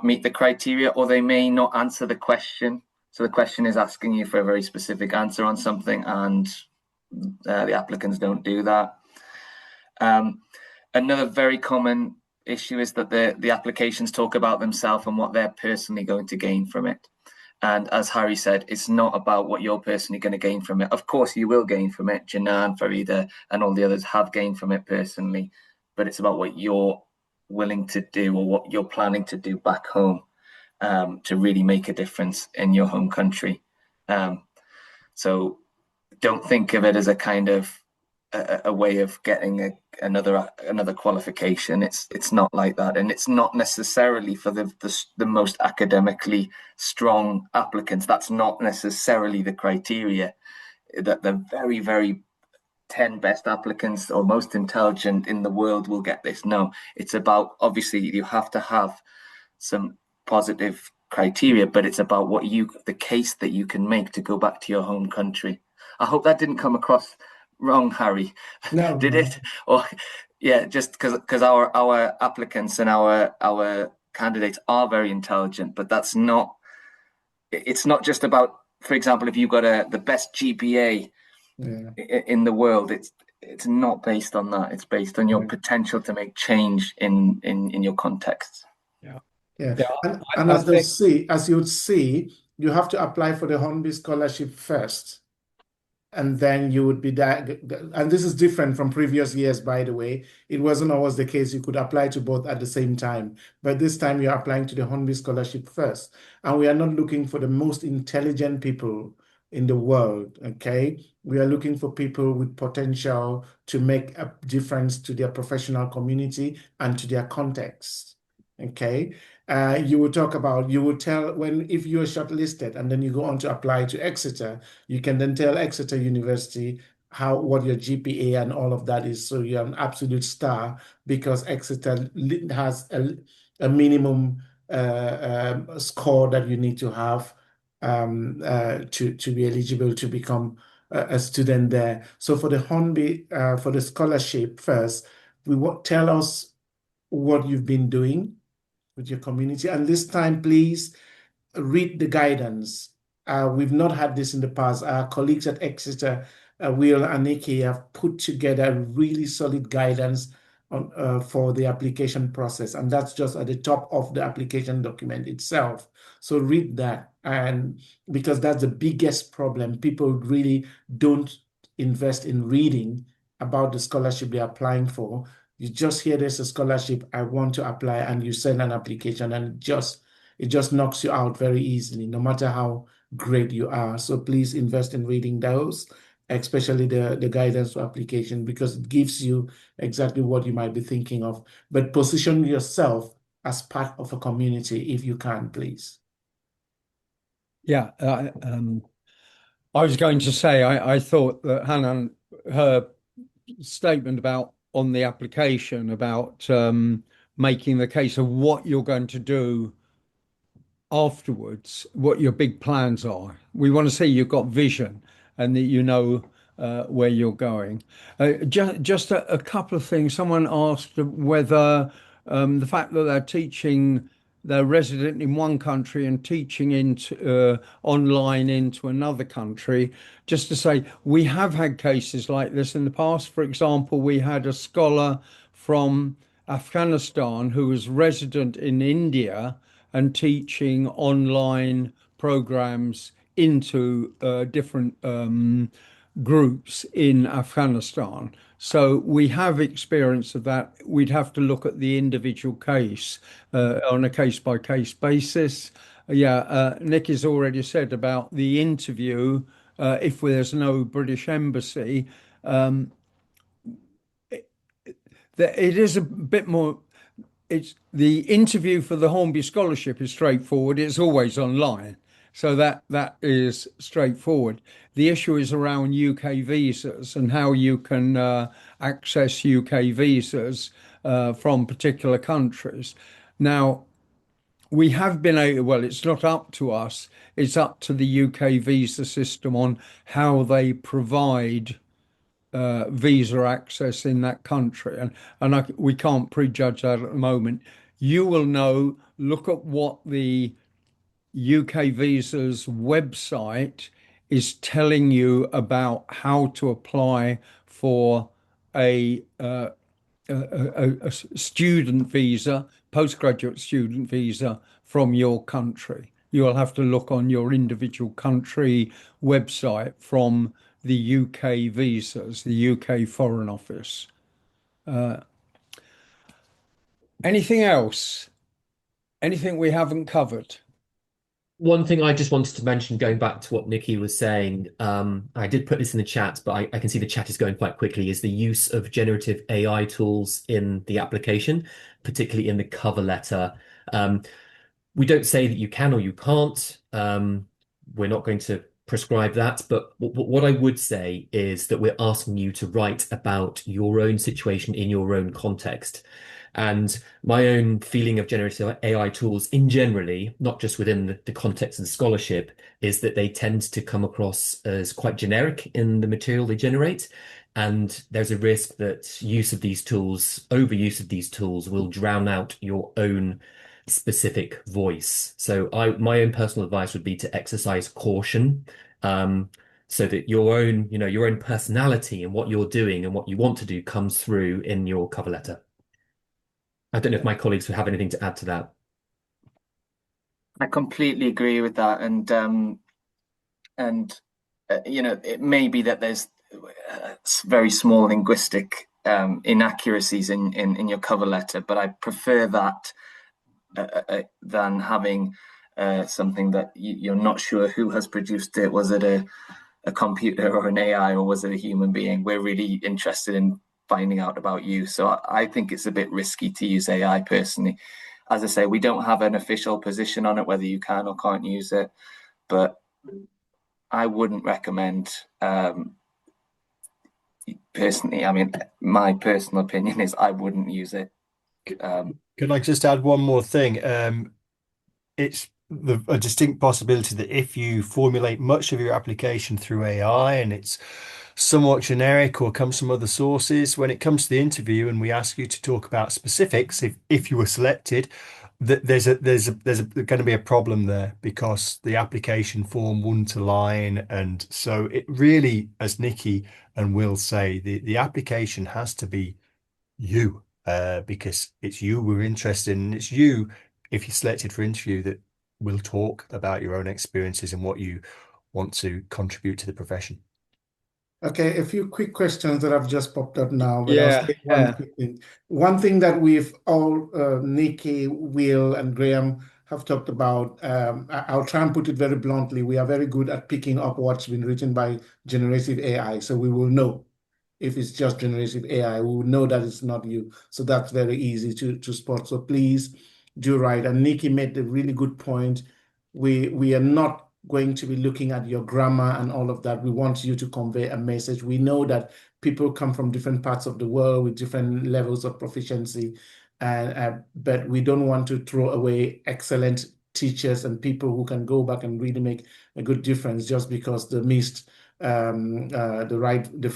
[SPEAKER 2] meet the criteria, or they may not answer the question. So the question is asking you for a very specific answer on something, and the applicants don't do that. Another very common issue is that the applications talk about themselves and what they're personally going to gain from it. And as Harry said, it's not about what you're personally going to gain from it. Of course, you will gain from it. Canan, Farida, and all the others have gained from it personally, but it's about what you're willing to do or what you're planning to do back home, to really make a difference in your home country. So don't think of it as a kind of a way of getting another qualification. It's not like that, and it's not necessarily for the most academically strong applicants. That's not necessarily the criteria. That the very, very 10 best applicants or most intelligent in the world will get this. No, it's about, obviously you have to have some positive criteria, but it's about the case that you can make to go back to your home country. I hope that didn't come across wrong, Harry.
[SPEAKER 4] No,
[SPEAKER 2] Did
[SPEAKER 4] no.
[SPEAKER 2] it? Or yeah, just because our applicants and our candidates are very intelligent, but it's not just about, for example, if you've got the best GPA in the world, it's not based on that. It's based on your potential to make change in your context.
[SPEAKER 4] Yeah.
[SPEAKER 3] Yeah,
[SPEAKER 4] And
[SPEAKER 3] I
[SPEAKER 4] as you would see, you have to apply for the Hornby Scholarship first, and then you would be that. And this is different from previous years, by the way. It wasn't always the case. You could apply to both at the same time, but this time you're applying to the Hornby Scholarship first. And we are not looking for the most intelligent people in the world, okay? We are looking for people with potential to make a difference to their professional community and to their context, okay? You will tell if you're shortlisted and then you go on to apply to Exeter, you can then tell Exeter University what your GPA and all of that is. So you're an absolute star because Exeter has a minimum score that you need to have to be eligible to become a student there. So for the Hornby, for the scholarship first, tell us what you've been doing with your community. And this time, please read the guidance. We've not had this in the past. Our colleagues at Exeter, Will and Nicky, have put together really solid guidance for the application process. And that's just at the top of the application document itself. So read that. And because that's the biggest problem, people really don't invest in reading about the scholarship they're applying for. You just hear there's a scholarship, I want to apply, and you send an application, and it just knocks you out very easily, no matter how great you are. So please invest in reading those, especially the guidance for application, because it gives you exactly what you might be thinking of. But position yourself as part of a community if you can, please.
[SPEAKER 3] Yeah, I was going to say, I thought that her statement about on the application about making the case of what you're going to do afterwards, what your big plans are. We want to see you've got vision and that you know where you're going. Just a couple of things. Someone asked whether the fact that they're resident in one country and teaching online into another country. Just to say, we have had cases like this in the past. For example, we had a scholar from Afghanistan who was resident in India and teaching online programs into different groups in Afghanistan. So we have experience of that. We'd have to look at the individual case on a case-by-case basis. Nicky's already said about the interview. If there's no British embassy, it is a bit more. It's the interview for the Hornby Scholarship is straightforward. It's always online. So that is straightforward. The issue is around UK visas and how you can access UK visas from particular countries. Now, we have been able, well, it's not up to us, it's up to the UK visa system on how they provide visa access in that country. And we can't prejudge that at the moment. You will know, look at what the UK Visa's website is telling you about how to apply for a student visa, postgraduate student visa from your country. You'll have to look on your individual country website from the UK visas, the UK Foreign Office. Anything else? Anything we haven't covered?
[SPEAKER 7] One thing I just wanted to mention, going back to what Nicky was saying, I did put this in the chat, but I can see the chat is going quite quickly, is the use of generative AI tools in the application, particularly in the cover letter. We don't say that you can or you can't. We're not going to prescribe that, but what I would say is that we're asking you to write about your own situation in your own context. And my own feeling of generative AI tools in generally, not just within the context of the scholarship, is that they tend to come across as quite generic in the material they generate. And there's a risk that overuse of these tools will drown out your own specific voice. So my own personal advice would be to exercise caution, so that your own personality and what you're doing and what you want to do comes through in your cover letter. I don't know if my colleagues would have anything to add to that.
[SPEAKER 2] I completely agree with that, and it may be that there's very small linguistic inaccuracies in your cover letter, but I prefer that than having something that you're not sure who has produced it. Was it a computer or an AI, or was it a human being? We're really interested in finding out about you. So I think it's a bit risky to use AI personally. As I say, we don't have an official position on it, whether you can or can't use it, but I wouldn't recommend, personally. I mean, my personal opinion is I wouldn't use it.
[SPEAKER 6] Could I just add one more thing? It's a distinct possibility that if you formulate much of your application through AI and it's somewhat generic or comes from other sources, when it comes to the interview and we ask you to talk about specifics, if you were selected, there's going to be a problem there, because the application form wouldn't align. And so it really, as Nicky and Will say, the application has to be you, because it's you we're interested in. It's you, if you're selected for interview, that will talk about your own experiences and what you want to contribute to the profession.
[SPEAKER 4] Okay, a few quick questions that have just popped up now, but
[SPEAKER 3] Yeah,
[SPEAKER 4] I'll say one quick thing. One thing that we've all, Nicky, Will, and Graham have talked about, I'll try and put it very bluntly. We are very good at picking up what's been written by generative AI, so we will know if it's just generative AI. We will know that it's not you. So that's very easy to spot. So please do write. And Nicky made a really good point. We are not going to be looking at your grammar and all of that. We want you to convey a message. We know that people come from different parts of the world with different levels of proficiency, but we don't want to throw away excellent teachers and people who can go back and really make a good difference just because they missed the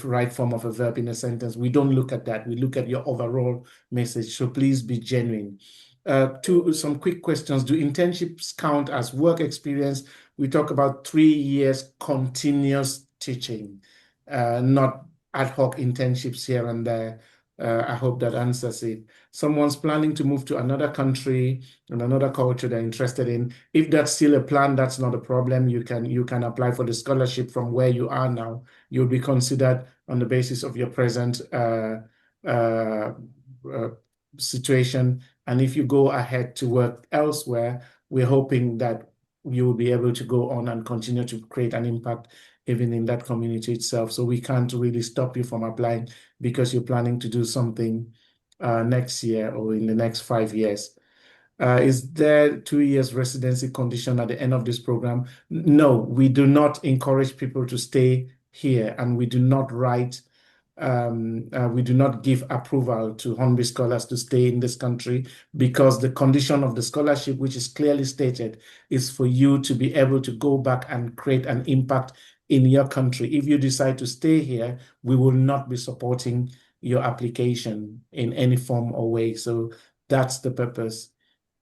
[SPEAKER 4] right form of a verb in a sentence. We don't look at that. We look at your overall message. So please be genuine. Some quick questions. Do internships count as work experience? We talk about 3 years continuous teaching, not ad hoc internships here and there. I hope that answers it. Someone's planning to move to another country and another culture they're interested in. If that's still a plan, that's not a problem. You can apply for the scholarship from where you are now. You'll be considered on the basis of your present situation. And if you go ahead to work elsewhere, we're hoping that you will be able to go on and continue to create an impact even in that community itself. So we can't really stop you from applying because you're planning to do something next year or in the next 5 years. Is there 2 years residency condition at the end of this program? No, we do not encourage people to stay here, and we do not we do not give approval to Hornby scholars to stay in this country, because the condition of the scholarship, which is clearly stated, is for you to be able to go back and create an impact in your country. If you decide to stay here, we will not be supporting your application in any form or way. So that's the purpose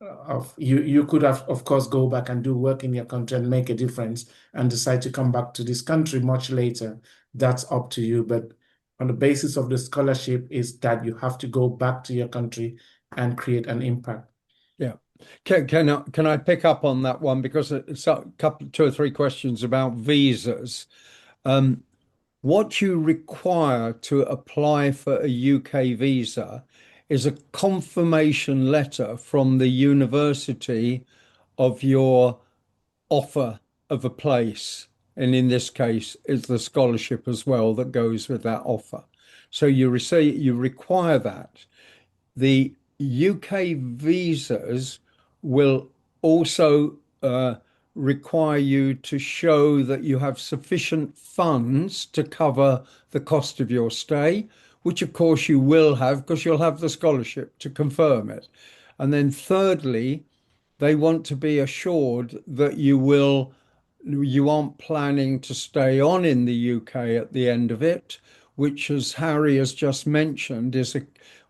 [SPEAKER 4] of you could have, of course, go back and do work in your country and make a difference and decide to come back to this country much later. That's up to you. But on the basis of the scholarship is that you have to go back to your country and create an impact.
[SPEAKER 3] Yeah. Can I pick up on that one, because it's a couple, 2 or 3 questions about visas. What you require to apply for a UK visa is a confirmation letter from the university of your offer of a place. And in this case, it's the scholarship as well that goes with that offer. So you require that. The UK visas will also require you to show that you have sufficient funds to cover the cost of your stay, which of course you will have, because you'll have the scholarship to confirm it. And then thirdly, they want to be assured that you aren't planning to stay on in the UK at the end of it, which, as Harry has just mentioned, is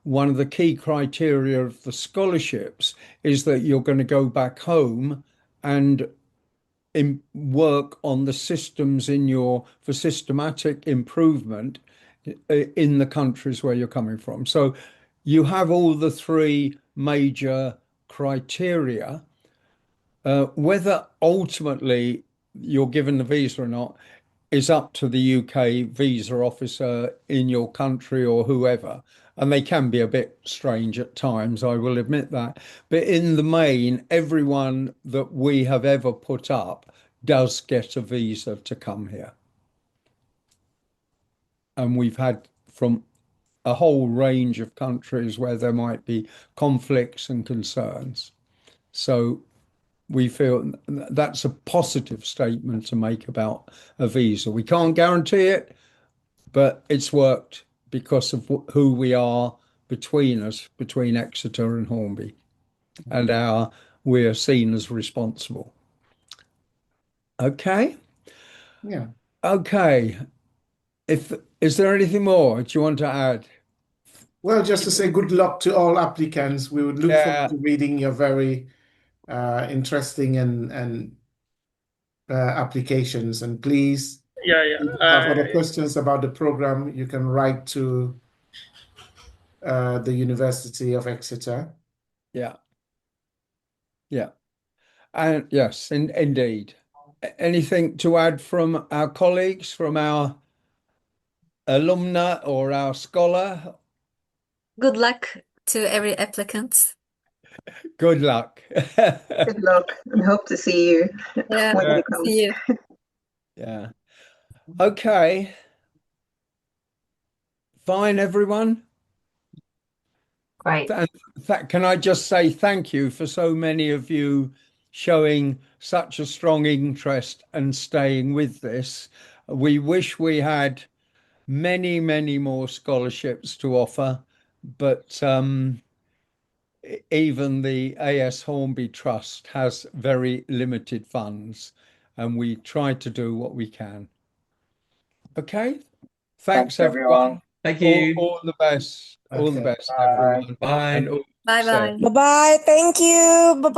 [SPEAKER 3] one of the key criteria of the scholarships, is that you're going to go back home and work on the systems for systematic improvement in the countries where you're coming from. So you have all the 3 major criteria. Whether ultimately you're given the visa or not is up to the UK visa officer in your country or whoever. And they can be a bit strange at times, I will admit that. But in the main, everyone that we have ever put up does get a visa to come here. And we've had from a whole range of countries where there might be conflicts and concerns. So we feel that's a positive statement to make about a visa. We can't guarantee it, but it's worked because of who we are between us, between Exeter and Hornby, and we're seen as responsible. Okay.
[SPEAKER 4] Yeah.
[SPEAKER 3] Okay. Is there anything more do you want to add?
[SPEAKER 4] Well, just to say good luck to all applicants. We would look forward to reading your very interesting and applications. And please, if you have other questions about the program, you can write to the University of Exeter.
[SPEAKER 3] Yeah. And yes, indeed. Anything to add from our colleagues, from our alumna or our scholar?
[SPEAKER 8] Good luck to every applicant.
[SPEAKER 3] Good luck.
[SPEAKER 5] Good luck, and hope to see you
[SPEAKER 8] Yeah,
[SPEAKER 5] when you come.
[SPEAKER 8] see you.
[SPEAKER 3] Yeah. Okay. Fine, everyone.
[SPEAKER 9] Great.
[SPEAKER 3] Can I just say thank you for so many of you showing such a strong interest and staying with this. We wish we had many, many more scholarships to offer, but even the AS Hornby Trust has very limited funds, and we try to do what we can. Okay. Thanks everyone.
[SPEAKER 7] Thank you.
[SPEAKER 3] All the best. All the
[SPEAKER 4] Okay.
[SPEAKER 3] best,
[SPEAKER 4] Bye.
[SPEAKER 3] everyone.
[SPEAKER 7] Bye.
[SPEAKER 3] And all
[SPEAKER 8] Bye
[SPEAKER 3] said.
[SPEAKER 8] bye.
[SPEAKER 10] Bye-bye. Thank you. Bye-bye.